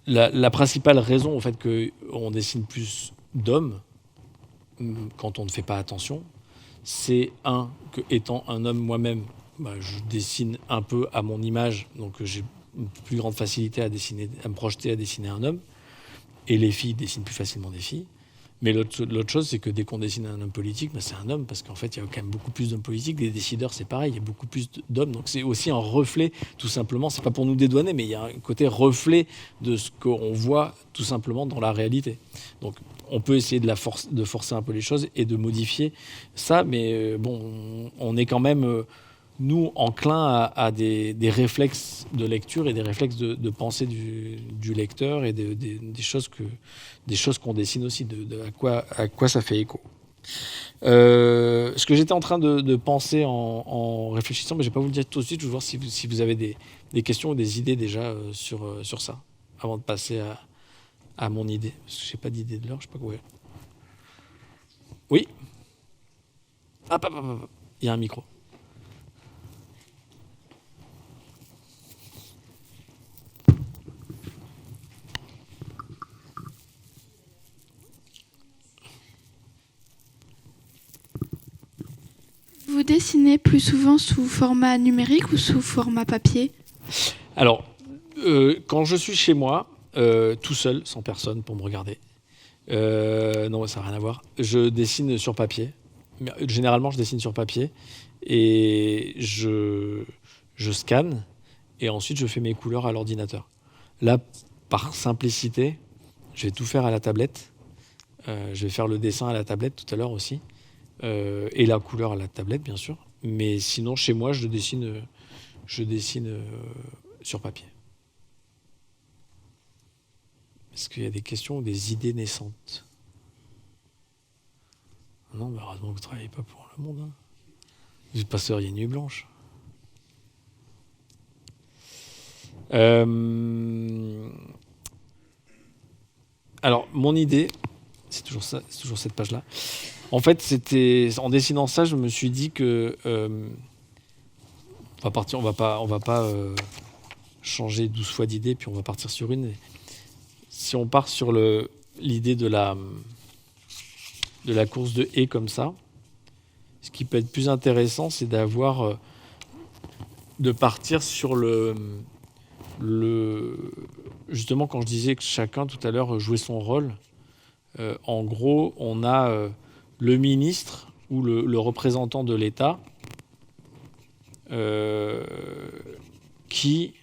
La principale raison au fait qu'on dessine plus d'hommes quand on ne fait pas attention, c'est que étant un homme moi-même, je dessine un peu à mon image, donc j'ai une plus grande facilité à me projeter à dessiner un homme. Et les filles dessinent plus facilement des filles. Mais l'autre chose, c'est que dès qu'on dessine un homme politique, c'est un homme, parce qu'en fait, il y a quand même beaucoup plus d'hommes politiques. Des décideurs, c'est pareil, il y a beaucoup plus d'hommes. Donc c'est aussi un reflet, tout simplement. C'est pas pour nous dédouaner, mais il y a un côté reflet de ce qu'on voit, tout simplement, dans la réalité. Donc on peut essayer de forcer un peu les choses et de modifier ça, mais on est quand même... nous, enclins à des réflexes de lecture et des réflexes de pensée du lecteur et des choses qu'on dessine aussi, à quoi ça fait écho. Ce que j'étais en train de penser en réfléchissant, mais je ne vais pas vous le dire tout de suite, je vais voir si vous avez des questions ou des idées déjà sur ça, avant de passer à mon idée. Parce que je n'ai pas d'idée de l'heure, je ne sais pas quoi. Oui. Il y a un micro. Vous dessinez plus souvent sous format numérique ou sous format papier ? Alors, quand je suis chez moi, tout seul, sans personne pour me regarder, non, ça n'a rien à voir, je dessine sur papier. Généralement, je dessine sur papier et je scanne et ensuite je fais mes couleurs à l'ordinateur. Là, par simplicité, je vais tout faire à la tablette. Je vais faire le dessin à la tablette tout à l'heure aussi. Et la couleur à la tablette, bien sûr. Mais sinon, chez moi, je dessine sur papier. Est-ce qu'il y a des questions ou des idées naissantes ? Non, mais heureusement que vous ne travaillez pas pour Le Monde. Hein. Vous passeriez nuit blanche. Alors, mon idée, c'est toujours ça, c'est toujours cette page-là. En fait, c'était en dessinant ça, je me suis dit que on va pas changer 12 fois d'idée, puis on va partir sur une. Si on part sur l'idée de la course de haies comme ça, ce qui peut être plus intéressant, c'est de partir sur justement, quand je disais que chacun tout à l'heure jouait son rôle, en gros, on a le ministre ou le représentant de l'État qui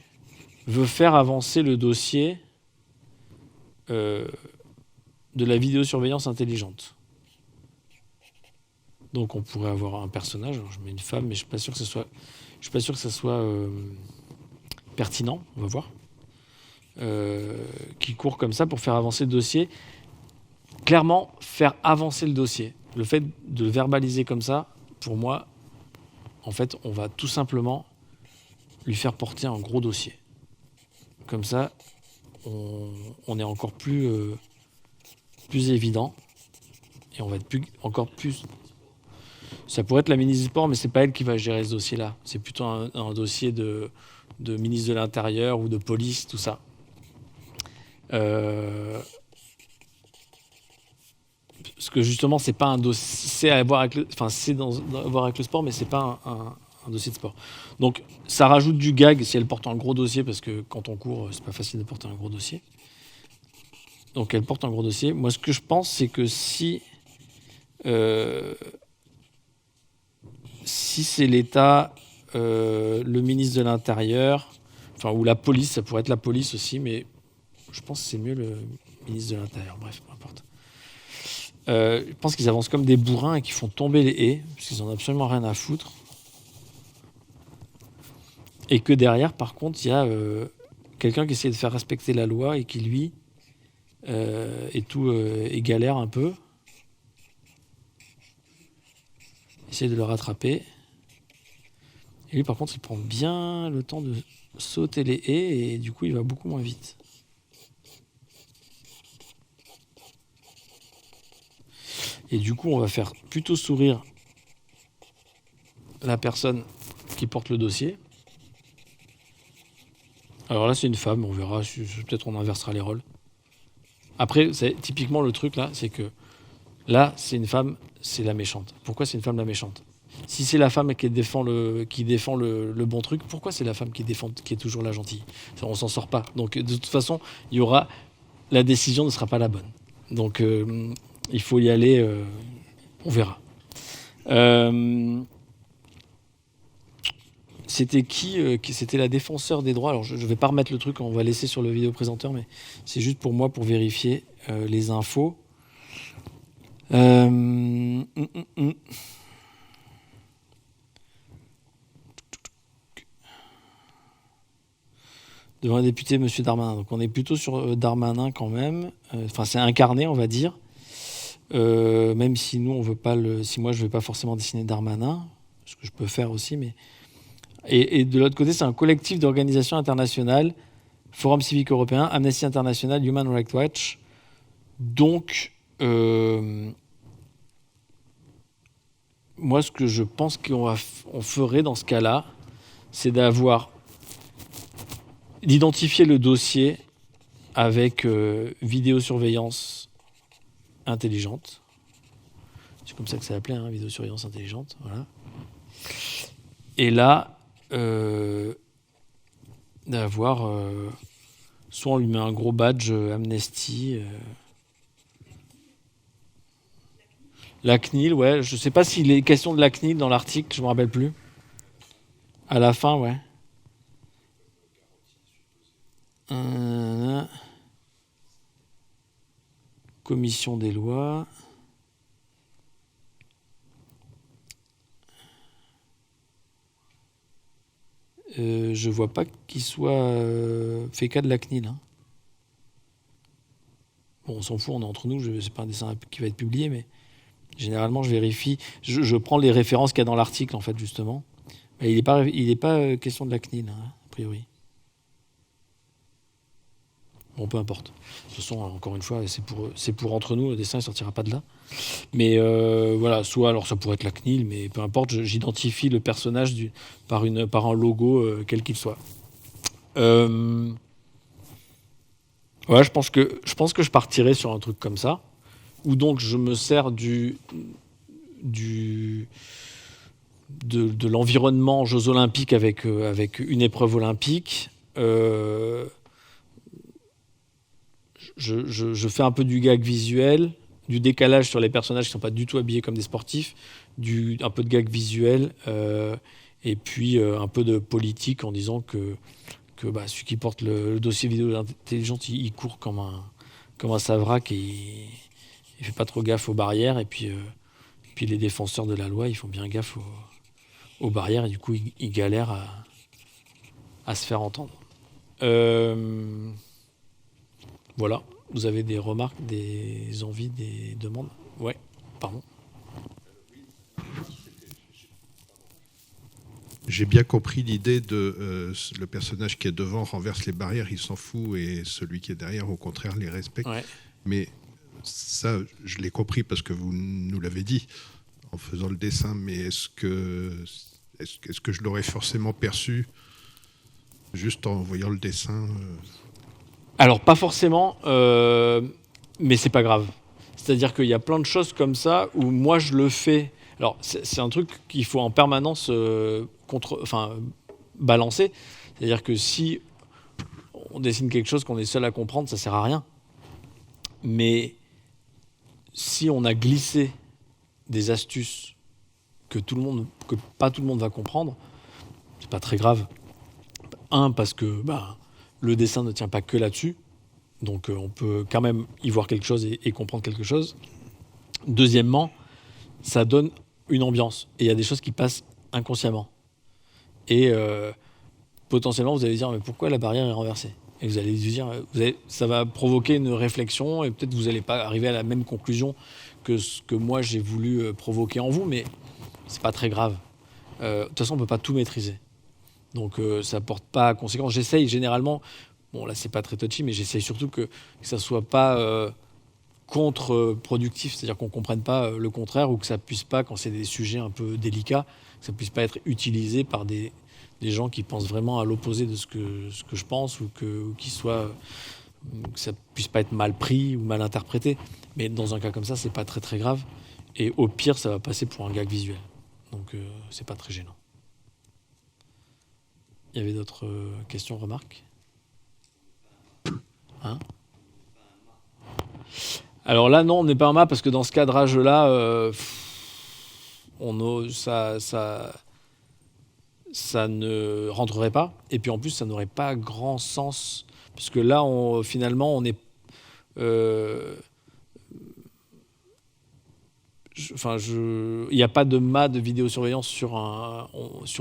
veut faire avancer le dossier de la vidéosurveillance intelligente. Donc on pourrait avoir un personnage, alors je mets une femme, mais je suis pas sûr que ce soit pertinent, on va voir, qui court comme ça pour faire avancer le dossier. Clairement, faire avancer le dossier. Le fait de le verbaliser comme ça, pour moi, en fait, on va tout simplement lui faire porter un gros dossier. Comme ça, on est encore plus évident. Et on va être encore plus... Ça pourrait être la ministre du Sport, mais c'est pas elle qui va gérer ce dossier-là. C'est plutôt un dossier de ministre de l'Intérieur ou de police, tout ça. Parce que justement, c'est pas un dossier, c'est à voir avec à voir avec le sport, mais c'est pas un dossier de sport. Donc, ça rajoute du gag si elle porte un gros dossier, parce que quand on court, c'est pas facile de porter un gros dossier. Donc, elle porte un gros dossier. Moi, ce que je pense, c'est que si c'est l'État, le ministre de l'Intérieur, ou la police, ça pourrait être la police aussi, mais je pense que c'est mieux le ministre de l'Intérieur. Bref, peu importe. Je pense qu'ils avancent comme des bourrins et qu'ils font tomber les haies, parce qu'ils n'en ont absolument rien à foutre. Et que derrière, par contre, il y a quelqu'un qui essaie de faire respecter la loi et qui, lui, et galère un peu. Essaie de le rattraper. Et lui, par contre, il prend bien le temps de sauter les haies et du coup, il va beaucoup moins vite. Et du coup, on va faire plutôt sourire la personne qui porte le dossier. Alors là, c'est une femme, on verra, peut-être on inversera les rôles. Après, typiquement, le truc là, c'est que là, c'est une femme, c'est la méchante. Pourquoi c'est une femme la méchante ? Si c'est la femme qui défend le bon truc, pourquoi c'est la femme qui est toujours la gentille ? On s'en sort pas. Donc de toute façon, la décision ne sera pas la bonne. Donc il faut y aller, on verra. C'était qui C'était la défenseur des droits. Alors je vais pas remettre le truc, on va laisser sur le vidéo présenteur, mais c'est juste pour moi, pour vérifier les infos. Devant un député, M. Darmanin. Donc on est plutôt sur Darmanin quand même. C'est incarné, on va dire. Même si nous, on veut pas si moi, je ne vais pas forcément dessiner Darmanin, ce que je peux faire aussi, mais... Et de l'autre côté, c'est un collectif d'organisations internationales, Forum civique européen, Amnesty International, Human Rights Watch. Donc, moi, ce que je pense qu'on ferait dans ce cas-là, c'est d'identifier le dossier avec vidéosurveillance intelligente. C'est comme ça que ça s'appelait, vidéosurveillance intelligente. Voilà. Et là, d'avoir... soit on lui met un gros badge Amnesty. La CNIL, ouais. Je ne sais pas s'il est question de la CNIL dans l'article, je ne me rappelle plus. À la fin, ouais. Commission des lois. Je vois pas qu'il soit fait cas de la CNIL. Hein. Bon, on s'en fout, on est entre nous, c'est pas un dessin qui va être publié, mais généralement je vérifie. Je prends les références qu'il y a dans l'article, en fait, justement. Mais il n'est pas question de la CNIL, a priori. Bon, peu importe. De toute façon, encore une fois, c'est pour entre nous, le dessin ne sortira pas de là. Mais voilà, soit alors ça pourrait être la CNIL, mais peu importe, j'identifie le personnage par un logo, quel qu'il soit. Ouais, je pense que je partirais sur un truc comme ça, où donc je me sers de l'environnement Jeux Olympiques avec une épreuve olympique. Je fais un peu du gag visuel, du décalage sur les personnages qui ne sont pas du tout habillés comme des sportifs, un peu de gag visuel, et puis un peu de politique en disant que celui qui porte le dossier vidéo intelligente, il court comme un savrac et il fait pas trop gaffe aux barrières, et puis les défenseurs de la loi, ils font bien gaffe aux barrières, et du coup, ils galèrent à se faire entendre. Voilà. Vous avez des remarques, des envies, des demandes ? Ouais, pardon. J'ai bien compris l'idée de le personnage qui est devant renverse les barrières, il s'en fout, et celui qui est derrière, au contraire, les respecte. Ouais. Mais ça, je l'ai compris parce que vous nous l'avez dit en faisant le dessin, mais est-ce que je l'aurais forcément perçu juste en voyant le dessin Alors, pas forcément, mais c'est pas grave. C'est-à-dire qu'il y a plein de choses comme ça où moi je le fais. Alors, c'est un truc qu'il faut en permanence balancer. C'est-à-dire que si on dessine quelque chose qu'on est seul à comprendre, ça sert à rien. Mais si on a glissé des astuces que pas tout le monde va comprendre, c'est pas très grave. Parce que le dessin ne tient pas que là-dessus. Donc on peut quand même y voir quelque chose et comprendre quelque chose. Deuxièmement, ça donne une ambiance. Et il y a des choses qui passent inconsciemment. Et potentiellement, vous allez dire, mais pourquoi la barrière est renversée ? Et vous allez vous dire, ça va provoquer une réflexion et peut-être vous n'allez pas arriver à la même conclusion que ce que moi j'ai voulu provoquer en vous, mais c'est pas très grave. De toute façon, on ne peut pas tout maîtriser. Donc ça porte pas conséquence. J'essaye généralement, bon là c'est pas très touchy, mais j'essaye surtout que ça soit pas contre-productif, c'est-à-dire qu'on comprenne pas le contraire ou que ça puisse pas, quand c'est des sujets un peu délicats, que ça puisse pas être utilisé par des gens qui pensent vraiment à l'opposé de ce que je pense ou que ça puisse pas être mal pris ou mal interprété. Mais dans un cas comme ça, c'est pas très très grave. Et au pire, ça va passer pour un gag visuel. Donc c'est pas très gênant. Il y avait d'autres questions, remarques ? Alors là, non, on n'est pas un mât parce que dans ce cadrage-là, ça ne rentrerait pas. Et puis en plus, ça n'aurait pas grand sens. Parce que là, finalement, on est... il n'y a pas de mât de vidéosurveillance sur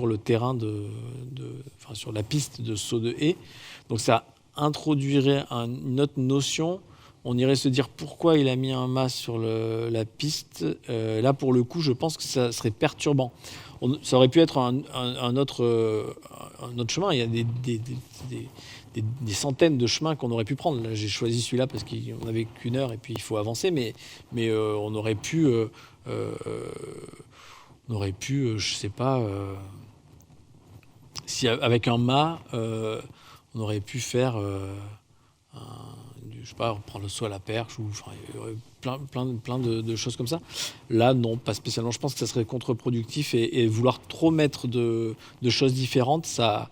le terrain, sur la piste de saut de haie. Donc ça introduirait une autre notion. On irait se dire pourquoi il a mis un mât sur la piste. Là, pour le coup, je pense que ça serait perturbant. Ça aurait pu être un autre chemin. Il y a des centaines de chemins qu'on aurait pu prendre. Là, j'ai choisi celui-là parce qu'on n'avait qu'une heure et puis il faut avancer. Mais on aurait pu, je sais pas, si avec un mât, on aurait pu faire, je sais pas, prendre le saut à la perche ou il y aurait plein de choses comme ça. Là, non, pas spécialement. Je pense que ça serait contre-productif et vouloir trop mettre de choses différentes, ça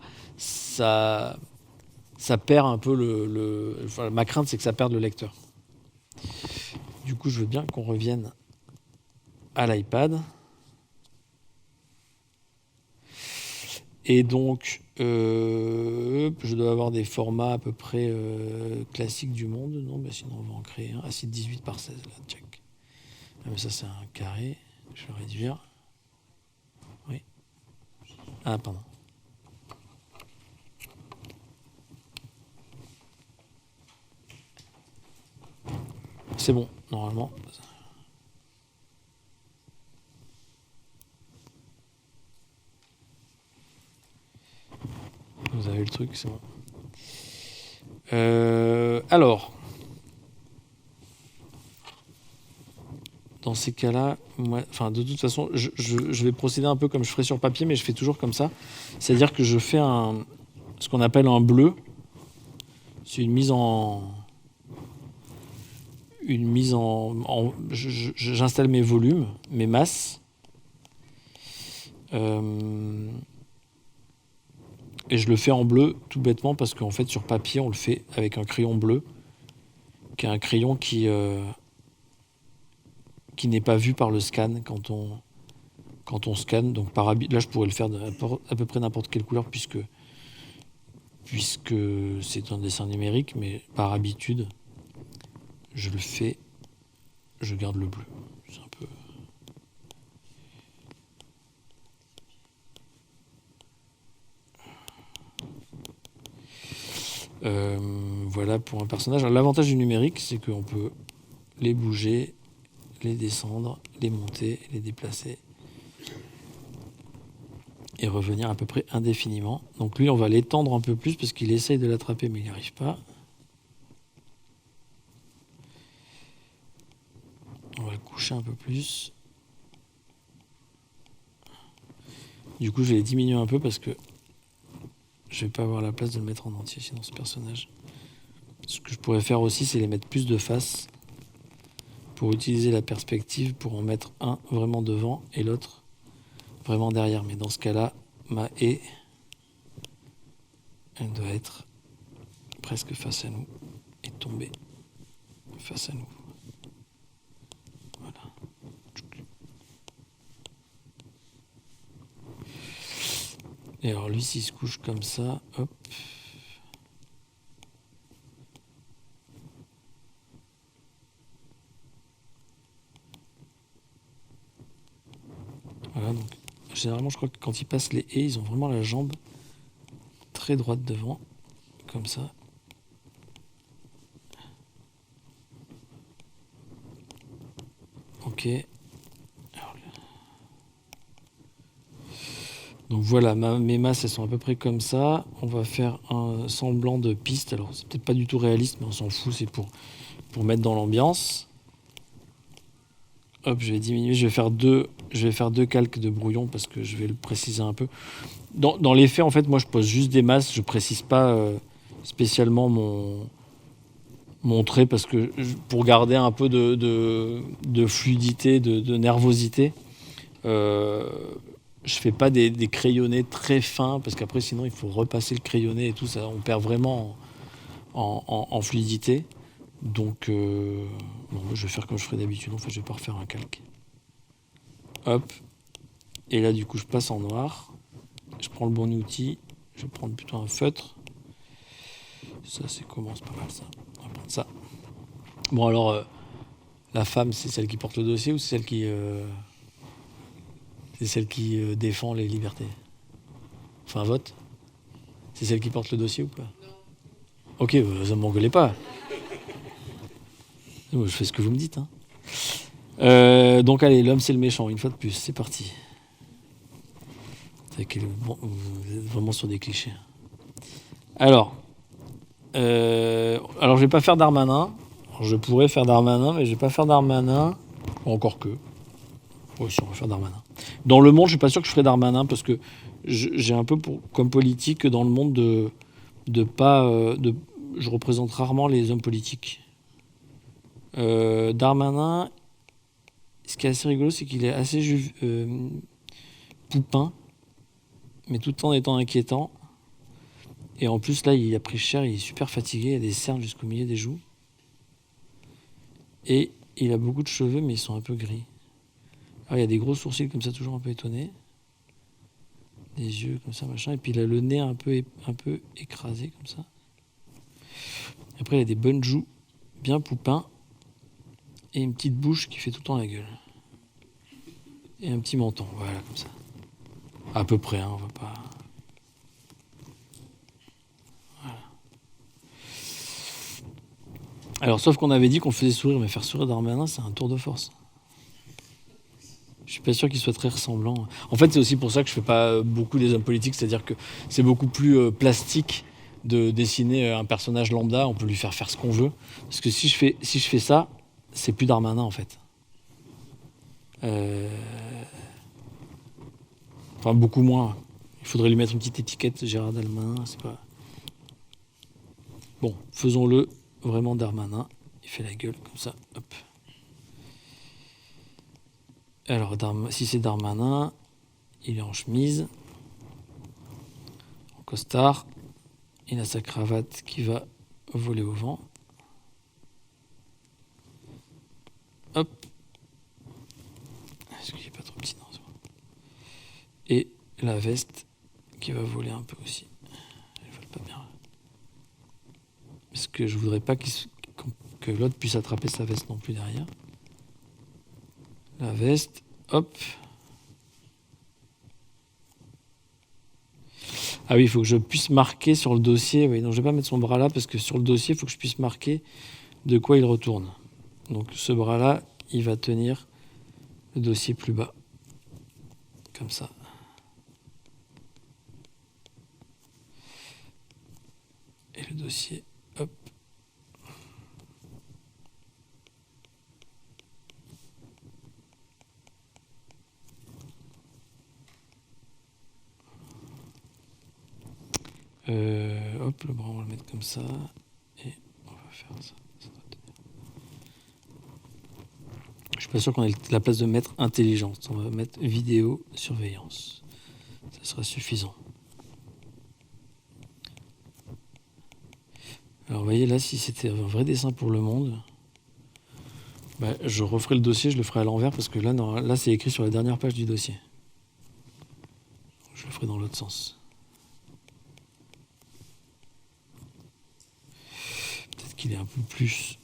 perd un peu ma crainte, c'est que ça perde le lecteur. Du coup, je veux bien qu'on revienne à l'iPad. Et donc, je dois avoir des formats à peu près classiques du monde. Non, sinon on va en créer un. Ah, c'est 18 par 16, là, check. Ah, mais ça, c'est un carré. Je vais le réduire. Oui. Ah, pardon. C'est bon, normalement. Vous avez le truc, c'est bon. Alors, dans ces cas-là, de toute façon, je vais procéder un peu comme je ferais sur papier, mais je fais toujours comme ça. C'est-à-dire que je fais ce qu'on appelle un bleu. C'est une mise en j'installe mes volumes, mes masses. Et je le fais en bleu tout bêtement parce qu'en fait sur papier on le fait avec un crayon bleu qui est un crayon qui n'est pas vu par le scan quand on scanne. Donc là je pourrais le faire à peu près n'importe quelle couleur puisque c'est un dessin numérique, mais par habitude je garde le bleu. C'est un peu... Voilà pour un personnage. Alors, l'avantage du numérique, c'est qu'on peut les bouger, les descendre, les monter, les déplacer et revenir à peu près indéfiniment. Donc lui, on va l'étendre un peu plus parce qu'il essaye de l'attraper mais il n'y arrive pas. coucher un peu plus. Du coup, je vais les diminuer un peu parce que je vais pas avoir la place de le mettre en entier sinon ce personnage. Ce que je pourrais faire aussi, c'est les mettre plus de face pour utiliser la perspective pour en mettre un vraiment devant et l'autre vraiment derrière. Mais dans ce cas-là, ma haie, elle doit être presque face à nous et tomber face à nous. Voilà. Et alors lui, s'il se couche comme ça, hop. Voilà, donc généralement, je crois que quand ils passent les haies, ils ont vraiment la jambe très droite devant, comme ça. Ok. Donc voilà, mes masses, elles sont à peu près comme ça. On va faire un semblant de piste. Alors, c'est peut-être pas du tout réaliste, mais on s'en fout, c'est pour mettre dans l'ambiance. Hop, je vais diminuer. Je vais faire deux calques de brouillon parce que je vais le préciser un peu. Dans les faits, en fait, moi, je pose juste des masses. Je précise pas spécialement mon trait parce que pour garder un peu de fluidité, de nervosité, je fais pas des crayonnés très fins parce qu'après, sinon, il faut repasser le crayonné et tout ça. On perd vraiment en fluidité. Donc, bon, je vais faire comme je ferais d'habitude. En fait, je vais pas refaire un calque. Hop. Et là, du coup, je passe en noir. Je prends le bon outil. Je vais prendre plutôt un feutre. Ça, c'est comment? C'est pas mal, ça. On va prendre ça. Bon, alors, la femme, c'est celle qui porte le dossier ou c'est celle qui défend les libertés? Enfin, vote. C'est celle qui porte le dossier ou pas? Non. Ok, ça ne m'engueulez pas. Je fais ce que vous me dites. Hein. Donc allez, l'homme c'est le méchant, une fois de plus, c'est parti. Bon, vous êtes vraiment sur des clichés. Alors je vais pas faire Darmanin. Alors, je pourrais faire Darmanin, mais je vais pas faire Darmanin. Encore que. Oui, si on va faire Darmanin. Dans le monde, je suis pas sûr que je ferai Darmanin parce que j'ai un peu comme politique dans le monde de pas. Je représente rarement les hommes politiques. Darmanin, ce qui est assez rigolo, c'est qu'il est assez poupin, mais tout en étant inquiétant. Et en plus, là, il a pris cher, il est super fatigué, il a des cernes jusqu'au milieu des joues. Et il a beaucoup de cheveux, mais ils sont un peu gris. Alors, il y a des gros sourcils comme ça, toujours un peu étonnés. Des yeux comme ça, machin. Et puis, il a le nez un peu écrasé, comme ça. Après, il a des bonnes joues, bien poupins. Et une petite bouche qui fait tout le temps la gueule. Et un petit menton, voilà, comme ça. À peu près, hein, on va pas... Voilà. Alors, sauf qu'on avait dit qu'on faisait sourire, mais faire sourire Darmanin, c'est un tour de force. Je suis pas sûr qu'il soit très ressemblant. En fait, c'est aussi pour ça que je fais pas beaucoup des hommes politiques, c'est-à-dire que c'est beaucoup plus plastique de dessiner un personnage lambda, on peut lui faire ce qu'on veut. Parce que si je fais ça, c'est plus Darmanin, en fait. Enfin, beaucoup moins. Il faudrait lui mettre une petite étiquette Gérard Darmanin, c'est pas... Bon, faisons-le vraiment Darmanin. Il fait la gueule comme ça, hop. Alors, si c'est Darmanin, il est en chemise, en costard, il a sa cravate qui va voler au vent. Hop. Est-ce qu'il n'est pas trop petit? Non, c'est bon. Et la veste qui va voler un peu aussi. Elle ne vole pas bien. Parce que je voudrais pas que l'autre puisse attraper sa veste non plus derrière. La veste, hop. Ah oui, il faut que je puisse marquer sur le dossier. Oui, donc je ne vais pas mettre son bras là parce que sur le dossier, il faut que je puisse marquer de quoi il retourne. Donc ce bras-là, il va tenir le dossier plus bas. Comme ça. Et le dossier, hop. Hop, le bras, on va le mettre comme ça. Et on va faire ça. Je suis pas sûr qu'on ait la place de mettre intelligence. On va mettre vidéo surveillance. Ça sera suffisant. Alors vous voyez là, si c'était un vrai dessin pour le monde, bah, je referai le dossier, je le ferai à l'envers parce que là, non, là c'est écrit sur la dernière page du dossier. Je le ferai dans l'autre sens. Peut-être qu'il est un peu plus...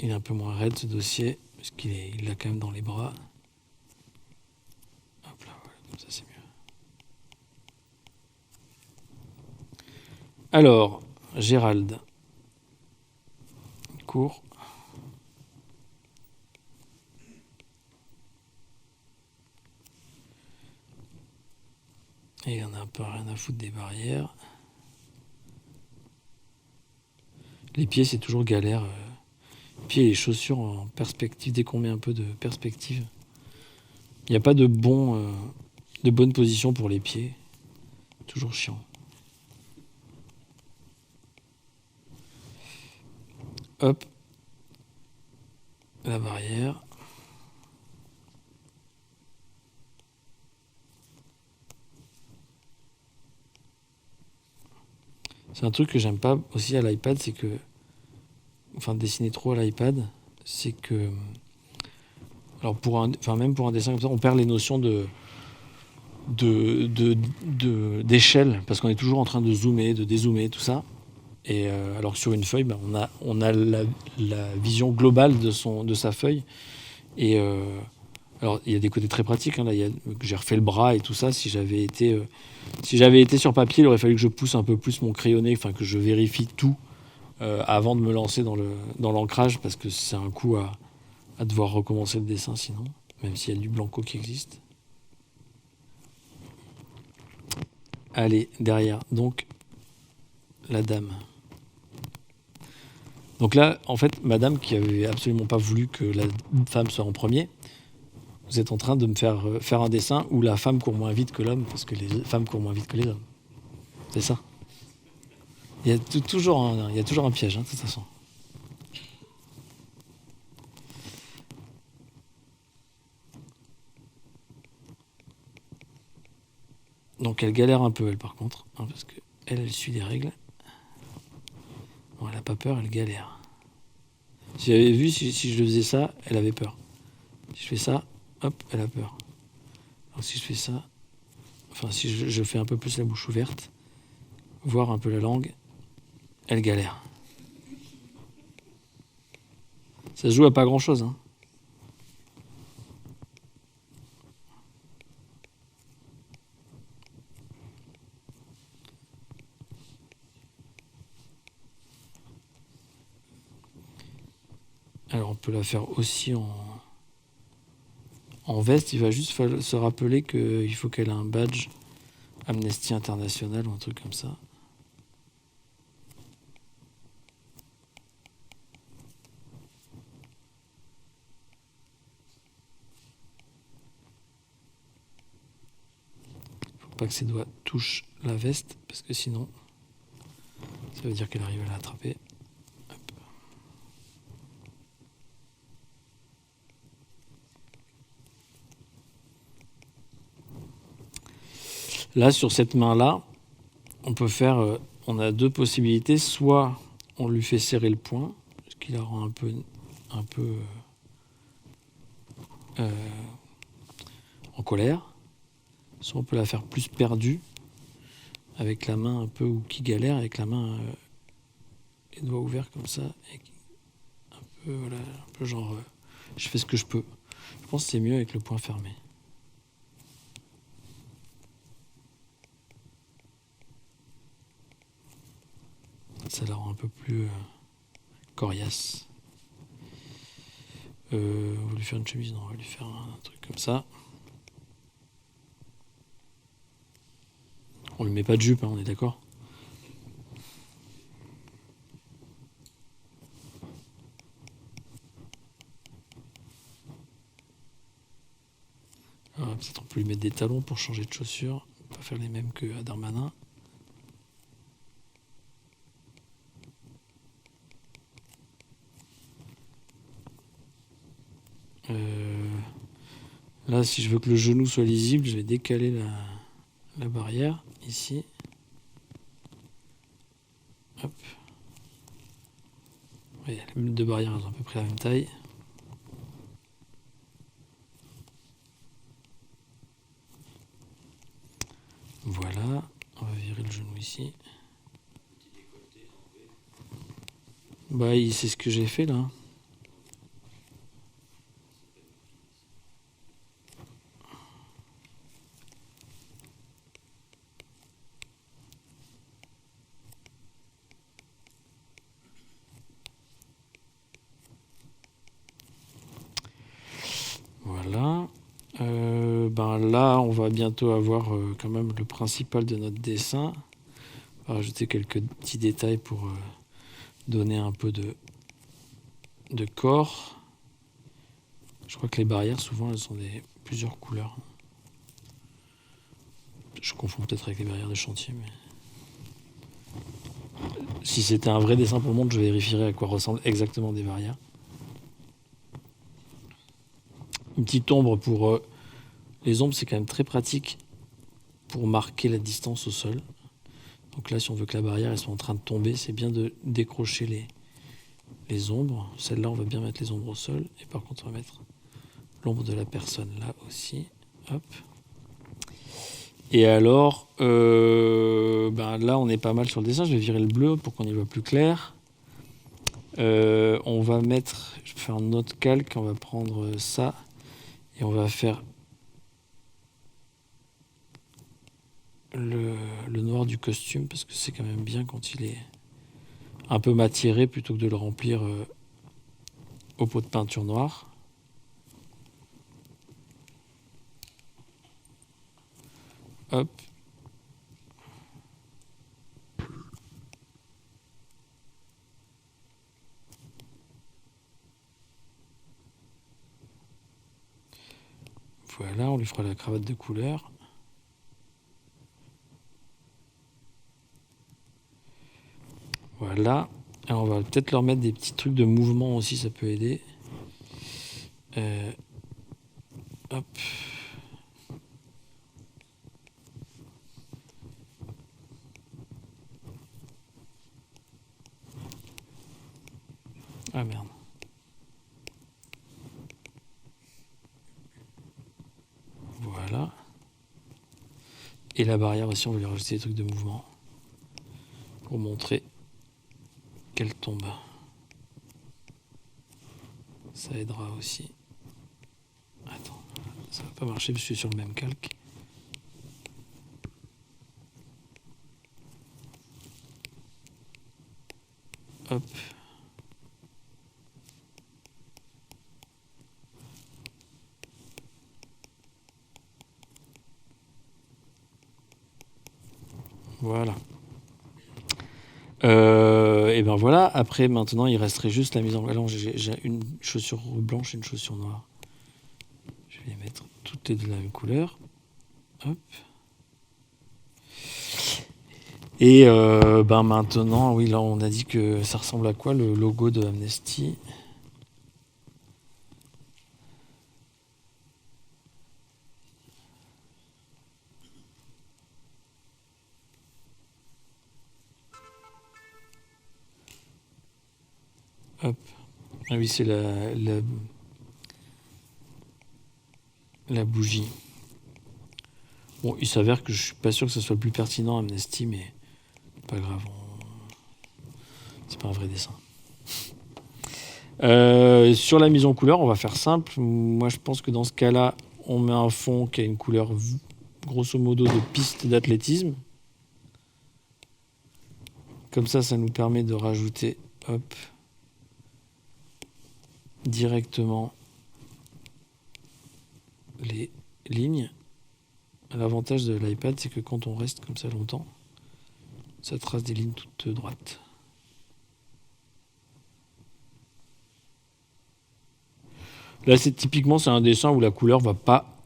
Il est un peu moins raide ce dossier, parce il l'a quand même dans les bras. Hop là, voilà, comme ça c'est mieux. Alors, Gérald. Cours. Et on a un peu rien à foutre des barrières. Les pieds, c'est toujours galère. Pieds et les chaussures en perspective, dès qu'on met un peu de perspective. Il n'y a pas de bonne position pour les pieds. Toujours chiant. Hop. La barrière. C'est un truc que j'aime pas aussi à l'iPad, c'est que... Enfin, dessiner trop à l'iPad, c'est que... Alors, même pour un dessin comme ça, on perd les notions d'échelle, parce qu'on est toujours en train de zoomer, de dézoomer, tout ça. Et alors que sur une feuille, ben, on a la vision globale de sa feuille. Et alors, il y a des côtés très pratiques. Hein, là, j'ai refait le bras et tout ça. Si j'avais été sur papier, il aurait fallu que je pousse un peu plus mon crayonné, enfin que je vérifie tout avant de me lancer dans l'ancrage, parce que c'est un coup à devoir recommencer le dessin sinon, même s'il y a du blanco qui existe. Allez, derrière, donc, la dame. Donc là, en fait, madame qui avait absolument pas voulu que la femme soit en premier, vous êtes en train de me faire un dessin où la femme court moins vite que l'homme, parce que les femmes courent moins vite que les hommes. C'est ça. Il y a toujours un piège, hein, de toute façon. Donc elle galère un peu, elle, par contre, hein, parce que elle suit les règles. Bon, elle n'a pas peur, elle galère. Si j'avais vu, si je faisais ça, elle avait peur. Si je fais ça, hop, elle a peur. Alors si je fais ça, enfin si je fais un peu plus la bouche ouverte, voir un peu la langue, elle galère. Ça se joue à pas grand-chose, hein. Alors on peut la faire aussi en veste. Il va juste se rappeler qu'il faut qu'elle ait un badge Amnesty International ou un truc comme ça. Faut pas que ses doigts touchent la veste, parce que sinon ça veut dire qu'elle arrive à l'attraper. Là, sur cette main-là, on peut faire... on a deux possibilités. Soit on lui fait serrer le poing, ce qui la rend un peu en colère. Soit on peut la faire plus perdue, avec la main un peu ou qui galère, avec la main les doigts ouverts comme ça, et un peu, voilà, un peu genre je fais ce que je peux. Je pense que c'est mieux avec le poing fermé. Ça la rend un peu plus coriace. On va lui faire une chemise, non, on va lui faire un truc comme ça. On lui met pas de jupe, hein, on est d'accord ? Peut-être on peut lui mettre des talons pour changer de chaussures, pas faire les mêmes que à Darmanin. là, si je veux que le genou soit lisible, je vais décaler la barrière, ici. Hop. Oui, les deux barrières elles ont à peu près la même taille. Voilà, on va virer le genou ici. Bah, c'est ce que j'ai fait là. Voilà. Ben là, on va bientôt avoir quand même le principal de notre dessin. On va rajouter quelques petits détails pour donner un peu de corps. Je crois que les barrières, souvent, elles sont plusieurs couleurs. Je confonds peut-être avec les barrières de chantier, mais... Si c'était un vrai dessin pour le monde, je vérifierais à quoi ressemblent exactement des barrières. Une petite ombre pour... les ombres, c'est quand même très pratique pour marquer la distance au sol. Donc là, si on veut que la barrière elle soit en train de tomber, c'est bien de décrocher les ombres. Celle-là, on va bien mettre les ombres au sol. Et par contre, on va mettre l'ombre de la personne là aussi. Hop. Et alors, là, on est pas mal sur le dessin. Je vais virer le bleu pour qu'on y voit plus clair. On va mettre... Je vais faire un autre calque. On va prendre ça. Et on va faire le noir du costume, parce que c'est quand même bien quand il est un peu matiéré plutôt que de le remplir au pot de peinture noire. Hop. Voilà, on lui fera la cravate de couleur. Voilà. Alors on va peut-être leur mettre des petits trucs de mouvement aussi, ça peut aider. Hop. Ah merde. Voilà. Et la barrière aussi, on va lui rajouter des trucs de mouvement pour montrer qu'elle tombe. Ça aidera aussi. Attends, ça va pas marcher parce que je suis sur le même calque. Hop. Voilà. Et ben voilà. Après, maintenant, il resterait juste la mise en valeur. J'ai une chaussure blanche et une chaussure noire. Je vais les mettre toutes les deux de la même couleur. Hop. Et maintenant, oui, là, on a dit que ça ressemble à quoi le logo de Amnesty? Hop. Ah oui, c'est la bougie. Bon, il s'avère que je suis pas sûr que ce soit le plus pertinent Amnesty, mais pas grave. C'est pas un vrai dessin. Sur la mise en couleur, on va faire simple. Moi, je pense que dans ce cas-là, on met un fond qui a une couleur grosso modo de piste d'athlétisme. Comme ça nous permet de rajouter, hop, directement les lignes. L'avantage de l'iPad, c'est que quand on reste comme ça longtemps, ça trace des lignes toutes droites. Là, typiquement, c'est un dessin où la couleur va pas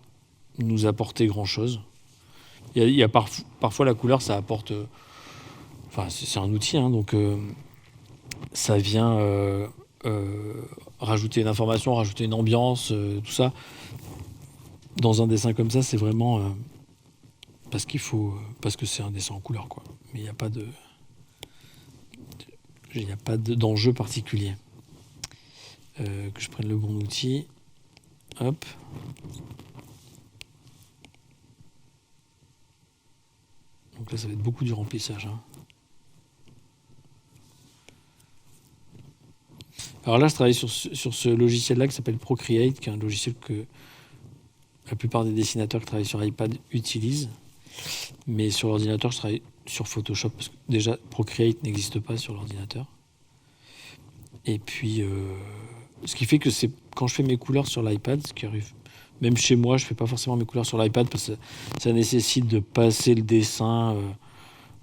nous apporter grand-chose. Il y a parfois la couleur, ça apporte... Enfin, c'est un outil, hein, donc ça vient rajouter une information, rajouter une ambiance, tout ça. dans un dessin comme ça, c'est vraiment parce que c'est un dessin en couleur, quoi. Mais il n'y a pas d'enjeu particulier. Que je prenne le bon outil. Hop. Donc là, ça va être beaucoup du remplissage. Hein. Alors là, je travaille sur ce logiciel-là qui s'appelle Procreate, qui est un logiciel que la plupart des dessinateurs qui travaillent sur iPad utilisent. Mais sur l'ordinateur, je travaille sur Photoshop, parce que déjà, Procreate n'existe pas sur l'ordinateur. Et puis, ce qui fait que c'est quand je fais mes couleurs sur l'iPad, ce qui arrive, même chez moi, je ne fais pas forcément mes couleurs sur l'iPad, parce que ça nécessite de passer le dessin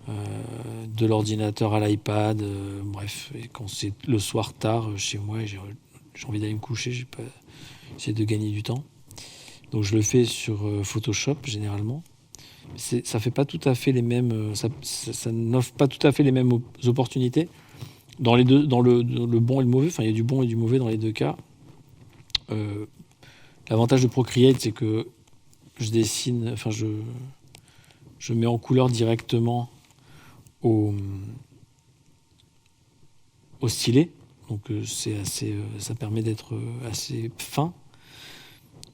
de l'ordinateur à l'iPad. Bref, et quand c'est le soir tard chez moi, j'ai envie d'aller me coucher, j'essaie de gagner du temps. Donc je le fais sur Photoshop généralement. Ça fait pas tout à fait les mêmes, ça n'offre pas tout à fait les mêmes opportunités dans les deux, dans le bon et le mauvais. Enfin, il y a du bon et du mauvais dans les deux cas. L'avantage de Procreate, c'est que je dessine, enfin je mets en couleur directement au stylet, donc c'est assez, ça permet d'être assez fin.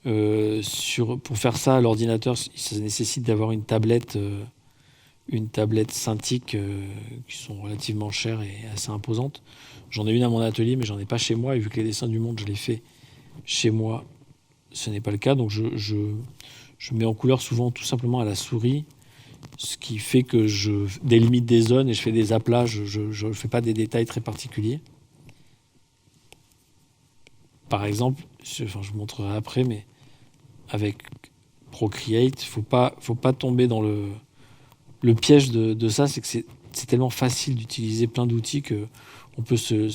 Pour faire ça à l'ordinateur, ça nécessite d'avoir une tablette Cintiq qui sont relativement chères et assez imposantes. J'en ai une à mon atelier, mais j'en ai pas chez moi. Et vu que les dessins du monde, je les fais chez moi, ce n'est pas le cas. Donc je mets en couleur souvent tout simplement à la souris, ce qui fait que je délimite des zones et je fais des aplats. Je ne fais pas des détails très particuliers. Par exemple, je vous montrerai après, mais avec Procreate, faut pas tomber dans le piège de ça, c'est que c'est tellement facile d'utiliser plein d'outils que on peut se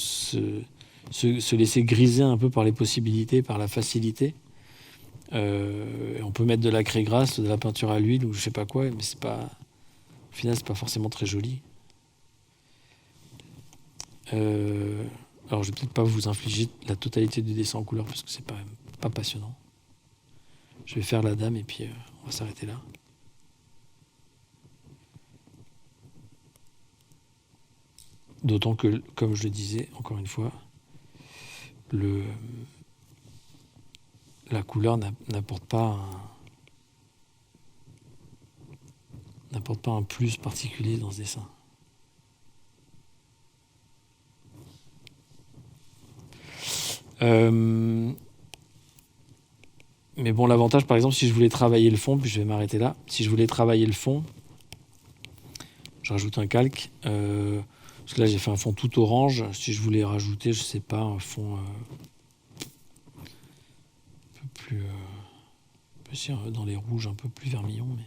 laisser griser un peu par les possibilités, par la facilité. On peut mettre de la craie grasse, de la peinture à l'huile ou je sais pas quoi, mais au final c'est pas forcément très joli. Alors je vais peut-être pas vous infliger la totalité du dessin en couleur parce que c'est pas passionnant. Je vais faire la dame et puis on va s'arrêter là. D'autant que, comme je le disais, encore une fois, la couleur n'apporte pas un plus particulier dans ce dessin. Mais bon, l'avantage, par exemple, si je voulais travailler le fond, puis je vais m'arrêter là, si je voulais travailler le fond, je rajoute un calque, parce que là j'ai fait un fond tout orange, si je voulais rajouter, je sais pas, un fond un peu plus, dans les rouges, un peu plus vermillon, mais...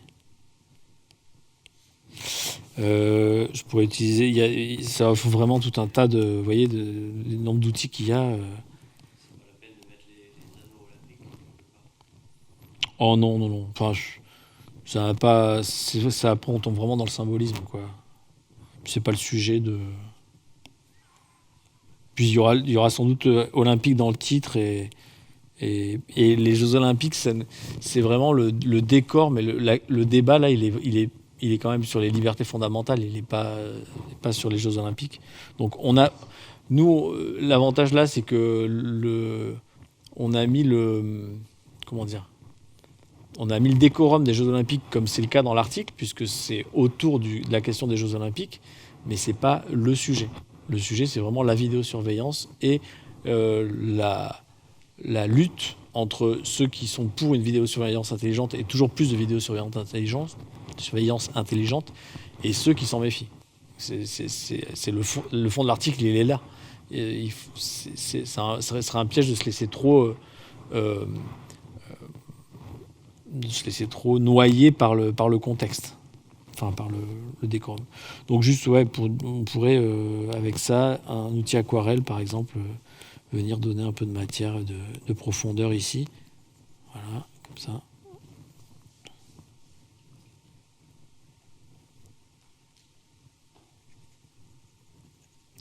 je pourrais utiliser, ça offre vraiment tout un tas de, vous voyez, le nombre d'outils qu'il y a. Oh non. Enfin, ça n'a pas. Ça après, on tombe vraiment dans le symbolisme, quoi. C'est pas le sujet de. Puis il y aura sans doute olympique dans le titre et les Jeux Olympiques, c'est vraiment le décor, mais le débat là, il est quand même sur les libertés fondamentales. Il n'est pas sur les Jeux Olympiques. Donc nous, l'avantage là, c'est que on a mis le décorum des Jeux Olympiques comme c'est le cas dans l'article, puisque c'est autour de la question des Jeux Olympiques, mais c'est pas le sujet. Le sujet, c'est vraiment la vidéosurveillance et la lutte entre ceux qui sont pour une vidéosurveillance intelligente et toujours plus de vidéosurveillance intelligente et ceux qui s'en méfient. C'est le fond de l'article, il est là. Ça serait un piège de se laisser trop noyer par le contexte, enfin par le décorum. Donc juste, ouais, on pourrait avec ça, un outil aquarelle par exemple, venir donner un peu de matière, de profondeur ici. Voilà, comme ça.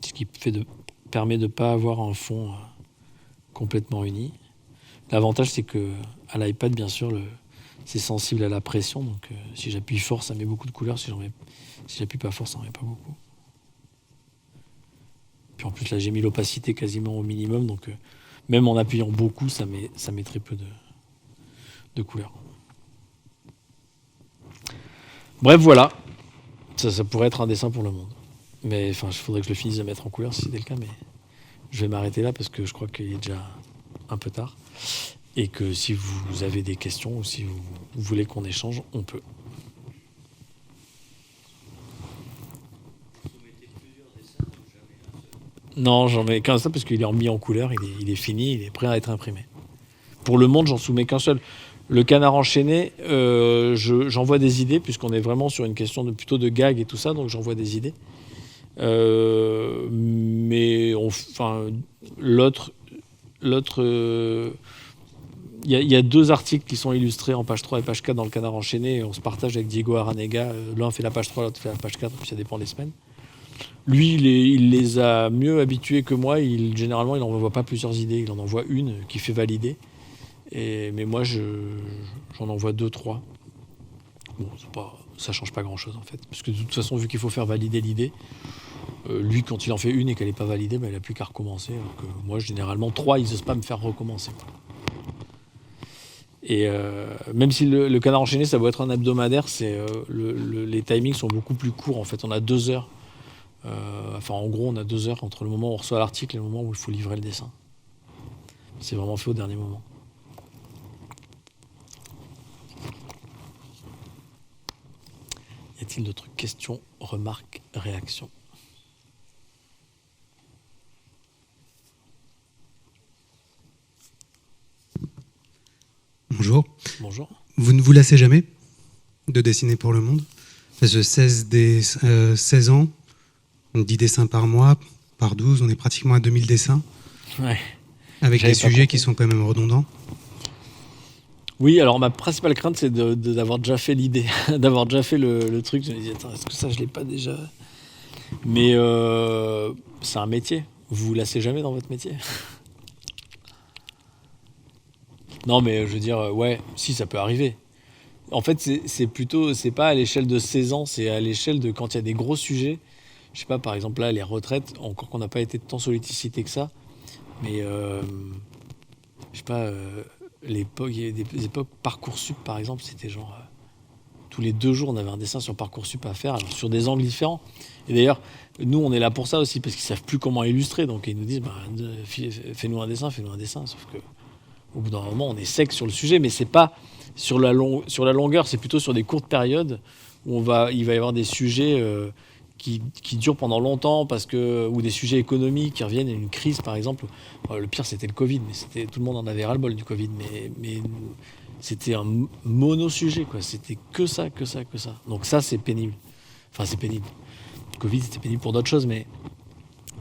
Ce qui permet de ne pas avoir un fond complètement uni. L'avantage, c'est que à l'iPad, bien sûr, c'est sensible à la pression, donc si j'appuie fort, ça met beaucoup de couleurs. Si j'appuie pas fort, ça en met pas beaucoup. Puis en plus, là, j'ai mis l'opacité quasiment au minimum, donc même en appuyant beaucoup, ça met très peu de couleurs. Bref, voilà. Ça pourrait être un dessin pour le monde. Mais il faudrait que je le finisse de mettre en couleur si c'était le cas, mais je vais m'arrêter là parce que je crois qu'il est déjà un peu tard. Et que si vous avez des questions ou si vous voulez qu'on échange, on peut. Non, j'en mets qu'un seul parce qu'il est mis en couleur, il est fini, il est prêt à être imprimé. Pour le monde, j'en soumets qu'un seul. Le canard enchaîné, j'envoie des idées, puisqu'on est vraiment sur une question plutôt de gag et tout ça, donc j'envoie des idées. Mais l'autre, il y a 2 articles qui sont illustrés en page 3 et page 4 dans le canard enchaîné, et on se partage avec Diego Aranega. L'un fait la page 3, l'autre fait la page 4, puis ça dépend des semaines. Lui, il les a mieux habitués que moi. Généralement, il n'en envoie pas plusieurs idées, il en envoie une qui fait valider. Mais moi, j'en envoie 2, 3. Bon, ça change pas grand-chose en fait. Parce que de toute façon, vu qu'il faut faire valider l'idée, lui, quand il en fait une et qu'elle n'est pas validée, il n'a plus qu'à recommencer. Alors que moi, généralement, 3, ils n'osent pas me faire recommencer. Et même si le canard enchaîné, ça doit être un hebdomadaire, les timings sont beaucoup plus courts. En fait, on a 2 heures. En gros, on a 2 heures entre le moment où on reçoit l'article et le moment où il faut livrer le dessin. C'est vraiment fait au dernier moment. Y a-t-il d'autres questions, remarques, réactions ? Bonjour. Bonjour. Vous ne vous lassez jamais de dessiner pour le monde ? Parce que 16 ans, 10 dessins par mois, par 12, on est pratiquement à 2000 dessins. Ouais. Avec des sujets qui sont quand même redondants. Oui, alors ma principale crainte, c'est d'avoir déjà fait l'idée, d'avoir déjà fait le truc. Je me dis, attends, est-ce que ça, je l'ai pas déjà ? Mais c'est un métier. Vous vous lassez jamais dans votre métier ? Non, mais je veux dire, ouais, si, ça peut arriver. En fait, c'est pas à l'échelle de 16 ans, c'est à l'échelle de quand il y a des gros sujets. Je sais pas, par exemple, là, les retraites, encore qu'on n'a pas été tant sollicité que ça, mais je sais pas, il y a des époques Parcoursup, par exemple, c'était genre tous les 2 jours, on avait un dessin sur Parcoursup à faire, alors sur des angles différents. Et d'ailleurs, nous, on est là pour ça aussi, parce qu'ils savent plus comment illustrer, donc ils nous disent, fais-nous un dessin, sauf que au bout d'un moment, on est sec sur le sujet, mais c'est pas sur la longueur, c'est plutôt sur des courtes périodes où il va y avoir des sujets qui durent pendant longtemps, ou des sujets économiques qui reviennent, une crise par exemple. Le pire, c'était le Covid, mais tout le monde en avait ras-le-bol du Covid, mais c'était un mono-sujet, quoi. C'était que ça. Donc ça, c'est pénible. Enfin, c'est pénible. Le Covid, c'était pénible pour d'autres choses, mais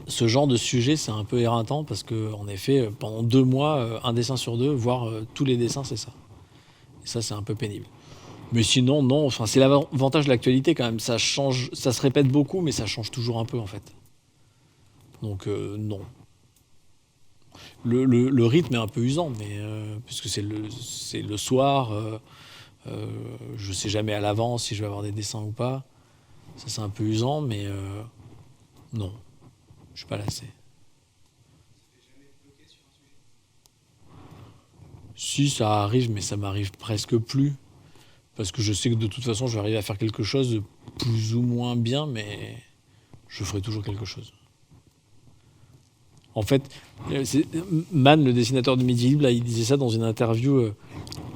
ce genre de sujet, c'est un peu éreintant parce qu'en effet, pendant 2 mois, un dessin sur 2, voire tous les dessins, c'est ça. Et ça, c'est un peu pénible. Mais sinon, non. Enfin, c'est l'avantage de l'actualité quand même. Ça change, ça se répète beaucoup, mais ça change toujours un peu en fait. Donc non. Le rythme est un peu usant, mais puisque c'est le soir, je sais jamais à l'avance si je vais avoir des dessins ou pas. Ça, c'est un peu usant, mais non. Je suis pas lassé. Si, ça arrive, mais ça m'arrive presque plus. Parce que je sais que de toute façon, je vais arriver à faire quelque chose de plus ou moins bien, mais je ferai toujours quelque chose. En fait, Man, le dessinateur de Midi Libre, là, il disait ça dans une interview.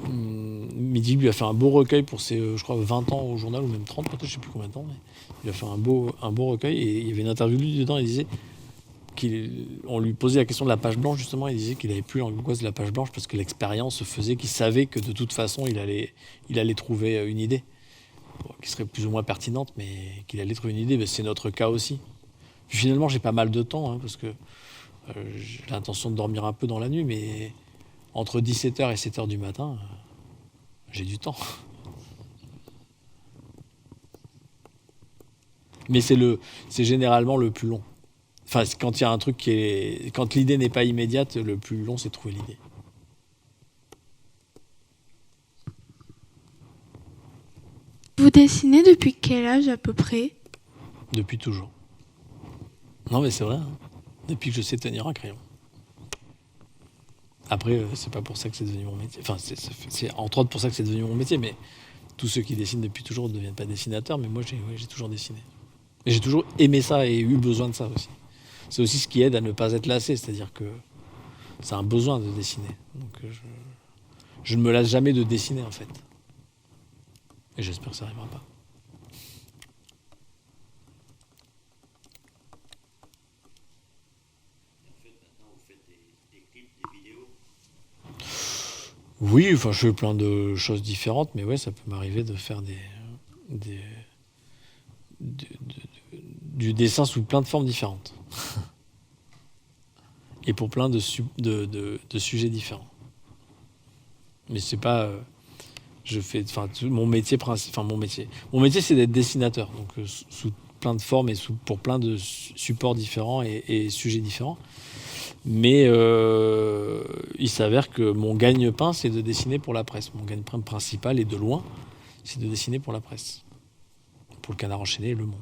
Midi Libre lui a fait un beau recueil pour ses, je crois, 20 ans au journal, ou même 30, peut-être, je ne sais plus combien de temps, mais il a fait un beau recueil, et il y avait une interview de lui dedans, il disait on lui posait la question de la page blanche, justement, il disait qu'il n'avait plus l'angoisse de la page blanche parce que l'expérience faisait qu'il savait que de toute façon, il allait trouver une idée, qui serait plus ou moins pertinente, mais qu'il allait trouver une idée. Ben, c'est notre cas aussi. Puis finalement, j'ai pas mal de temps, parce que j'ai l'intention de dormir un peu dans la nuit, mais entre 17h et 7h du matin, j'ai du temps. Mais c'est généralement le plus long. Enfin, quand il y a un truc quand l'idée n'est pas immédiate, le plus long, c'est de trouver l'idée. dessinez depuis quel âge à peu près? Depuis toujours. Non, mais c'est vrai. Hein. Depuis que je sais tenir un crayon. Après, c'est pas pour ça que c'est devenu mon métier. Enfin, c'est entre autres pour ça que c'est devenu mon métier, mais tous ceux qui dessinent depuis toujours ne deviennent pas dessinateurs, mais moi, j'ai toujours dessiné. Et j'ai toujours aimé ça et eu besoin de ça aussi. C'est aussi ce qui aide à ne pas être lassé, c'est-à-dire que c'est un besoin de dessiner. Donc, je ne me lasse jamais de dessiner, en fait. Et j'espère que ça n'arrivera pas. Oui, enfin, je fais plein de choses différentes, mais ouais, ça peut m'arriver de faire du dessin sous plein de formes différentes. Et pour plein de sujets différents. Mais c'est pas... je fais... Enfin, mon métier, c'est d'être dessinateur. Donc, sous plein de formes et pour plein de supports différents et sujets différents. Mais il s'avère que mon gagne-pain, c'est de dessiner pour la presse. Mon gagne-pain principal, et de loin, c'est de dessiner pour la presse. Pour le Canard enchaîné et Le Monde.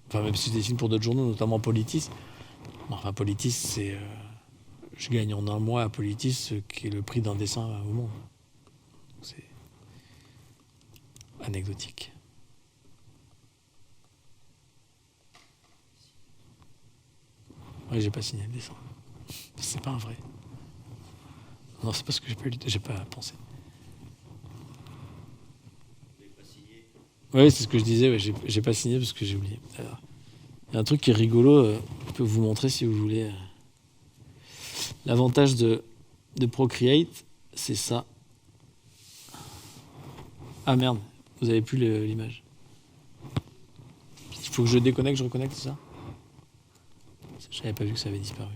Enfin, même si je dessine pour d'autres journaux, notamment Politis. Enfin, Politis, c'est... je gagne en un mois à Politis, ce qui est le prix d'un dessin au Monde. C'est anecdotique. Oui, j'ai pas signé le dessin. C'est pas un vrai. Non, c'est parce que j'ai pas pensé. Oui, c'est ce que je disais. Ouais, j'ai pas signé parce que j'ai oublié. Alors, il y a un truc qui est rigolo. Je peux vous montrer si vous voulez. L'avantage de Procreate, c'est ça. Ah merde, vous avez plus l'image. Il faut que je déconnecte, je reconnecte, c'est ça? J'avais pas vu que ça avait disparu.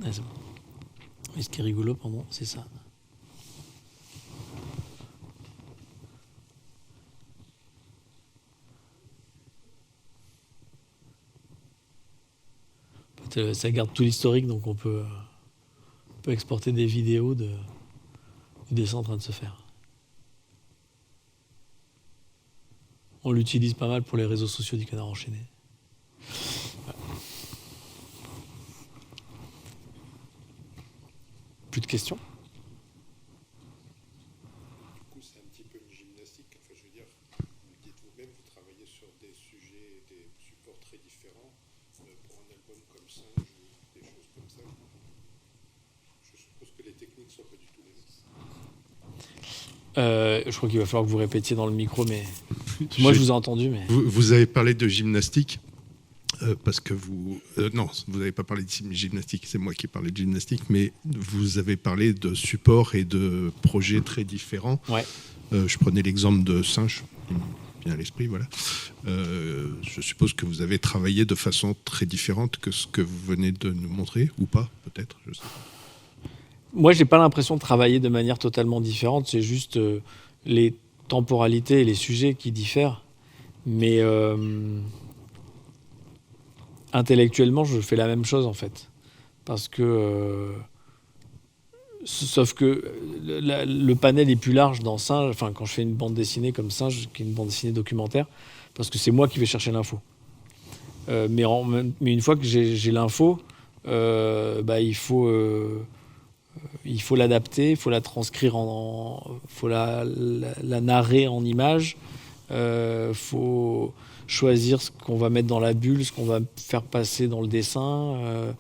Ah, c'est bon. Et ce qui est rigolo, pardon, c'est ça. Ça garde tout l'historique, donc on peut exporter des vidéos du dessin en train de se faire. On l'utilise pas mal pour les réseaux sociaux du Canard enchaîné. Voilà. Plus de questions? Du coup, c'est un petit peu une gymnastique. Enfin, je veux dire, vous dites vous-même, vous travaillez sur des sujets, des supports très différents. Pour un album comme Singe ou des choses comme ça, je suppose que les techniques ne sont pas du tout les mêmes. Je crois qu'il va falloir que vous répétiez dans le micro, mais moi je vous ai entendu. Mais vous avez parlé de gymnastique parce que non, vous n'avez pas parlé de gymnastique, c'est moi qui ai parlé de gymnastique, mais vous avez parlé de supports et de projets très différents. ouais. Je prenais l'exemple de Singe, qui me vient à l'esprit, voilà. Je suppose que vous avez travaillé de façon très différente que ce que vous venez de nous montrer, ou pas, peut-être, je sais pas. Moi, j'ai pas l'impression de travailler de manière totalement différente. C'est juste les temporalités et les sujets qui diffèrent. Mais intellectuellement, je fais la même chose en fait. Parce que sauf que le panel est plus large dans Singe. Enfin, quand je fais une bande dessinée comme Singe, qui est une bande dessinée documentaire, parce que c'est moi qui vais chercher l'info. Mais une fois que j'ai l'info, il faut l'adapter, il faut la transcrire, faut la narrer en images, faut choisir ce qu'on va mettre dans la bulle, ce qu'on va faire passer dans le dessin.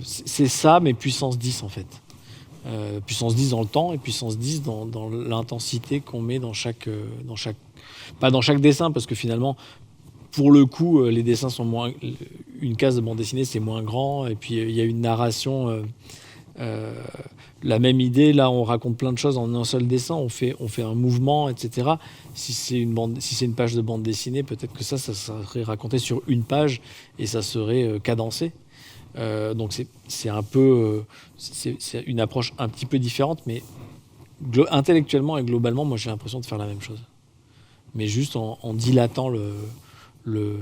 C'est ça, mais puissance 10 en fait. Puissance 10 dans le temps et puissance 10 dans l'intensité qu'on met dans chaque... Pas dans chaque dessin, parce que finalement, pour le coup, les dessins sont moins... Une case de bande dessinée, c'est moins grand, et puis il y a une narration... la même idée, là on raconte plein de choses en un seul dessin, on fait un mouvement, etc. Si c'est une page de bande dessinée, peut-être que ça serait raconté sur une page et ça serait cadencé. Donc c'est un peu c'est une approche un petit peu différente, mais intellectuellement et globalement, moi j'ai l'impression de faire la même chose, mais juste en dilatant le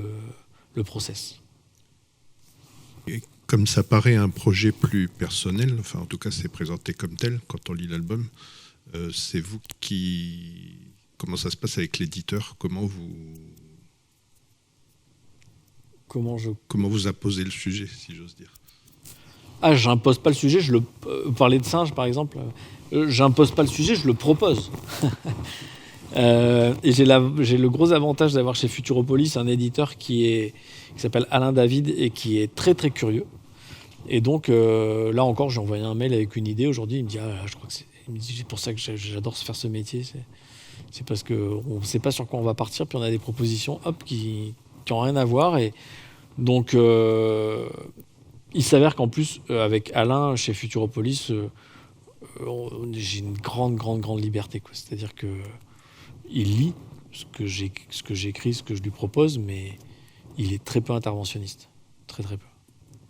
process. Et comme ça paraît un projet plus personnel, enfin en tout cas c'est présenté comme tel quand on lit l'album, c'est vous qui... Comment ça se passe avec l'éditeur? Comment vous apposez le sujet, si j'ose dire? Ah, j'impose pas le sujet, parler de singe par exemple, j'impose pas le sujet, je le propose. Et j'ai le gros avantage d'avoir chez Futuropolis un éditeur qui s'appelle Alain David et qui est très très curieux. Et donc là encore, j'ai envoyé un mail avec une idée aujourd'hui. Il me dit je crois que c'est pour ça que j'adore faire ce métier. C'est parce qu'on ne sait pas sur quoi on va partir, puis on a des propositions qui n'ont rien à voir. Et donc il s'avère qu'en plus avec Alain chez Futuropolis, j'ai une grande liberté, quoi. C'est-à-dire que il lit ce que j'écris, ce que je lui propose, mais il est très peu interventionniste. Très peu.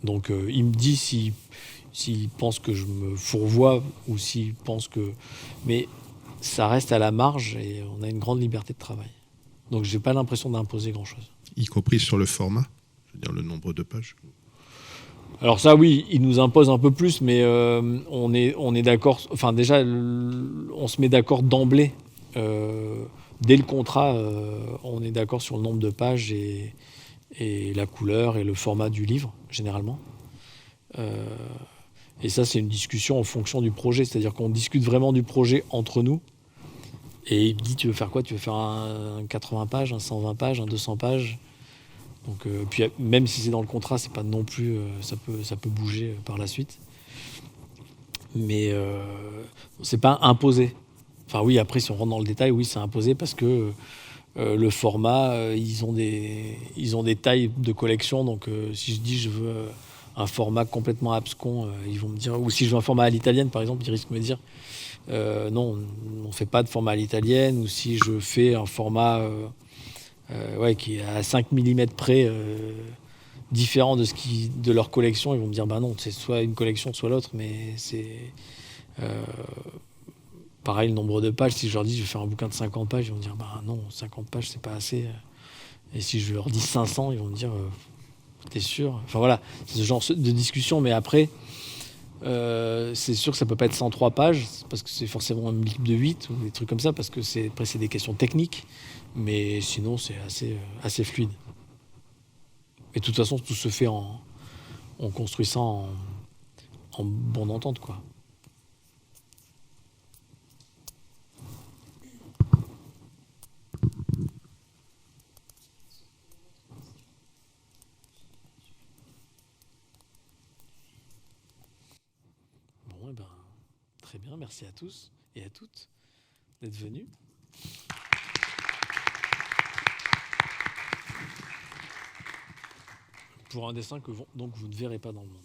Donc il me dit s'il pense que je me fourvoie ou s'il pense que... Mais ça reste à la marge et on a une grande liberté de travail. Donc j'ai pas l'impression d'imposer grand-chose. Y compris sur le format, je veux dire le nombre de pages. Alors ça oui, il nous impose un peu plus, mais on est d'accord. Enfin déjà, on se met d'accord d'emblée. Dès le contrat, on est d'accord sur le nombre de pages et la couleur et le format du livre, généralement. Et ça, c'est une discussion en fonction du projet. C'est-à-dire qu'on discute vraiment du projet entre nous. Et il me dit, tu veux faire quoi? Tu veux faire un 80 pages, un 120 pages, un 200 pages? Donc, puis même si c'est dans le contrat, c'est pas non plus... ça peut bouger par la suite. Mais c'est pas imposé. Enfin oui, après, si on rentre dans le détail, oui, c'est imposé parce que le format, ils ont des tailles de collection. Donc si je dis je veux un format complètement abscon, ils vont me dire... Ou si je veux un format à l'italienne, par exemple, ils risquent de me dire non, on ne fait pas de format à l'italienne. Ou si je fais un format qui est à 5 mm près, différent de leur collection, ils vont me dire bah non, c'est soit une collection, soit l'autre, mais c'est... pareil, le nombre de pages, si je leur dis je vais faire un bouquin de 50 pages, ils vont me dire bah non, 50 pages c'est pas assez. Et si je leur dis 500, ils vont me dire t'es sûr? Enfin voilà, c'est ce genre de discussion, mais après, c'est sûr que ça peut pas être 103 pages, parce que c'est forcément un livre de 8 ou des trucs comme ça, parce que après c'est des questions techniques, mais sinon c'est assez fluide. Et de toute façon, tout se fait on construit ça en bonne entente, quoi. Bon, très bien, merci à tous et à toutes d'être venus. Pour un dessin que donc vous ne verrez pas dans le monde.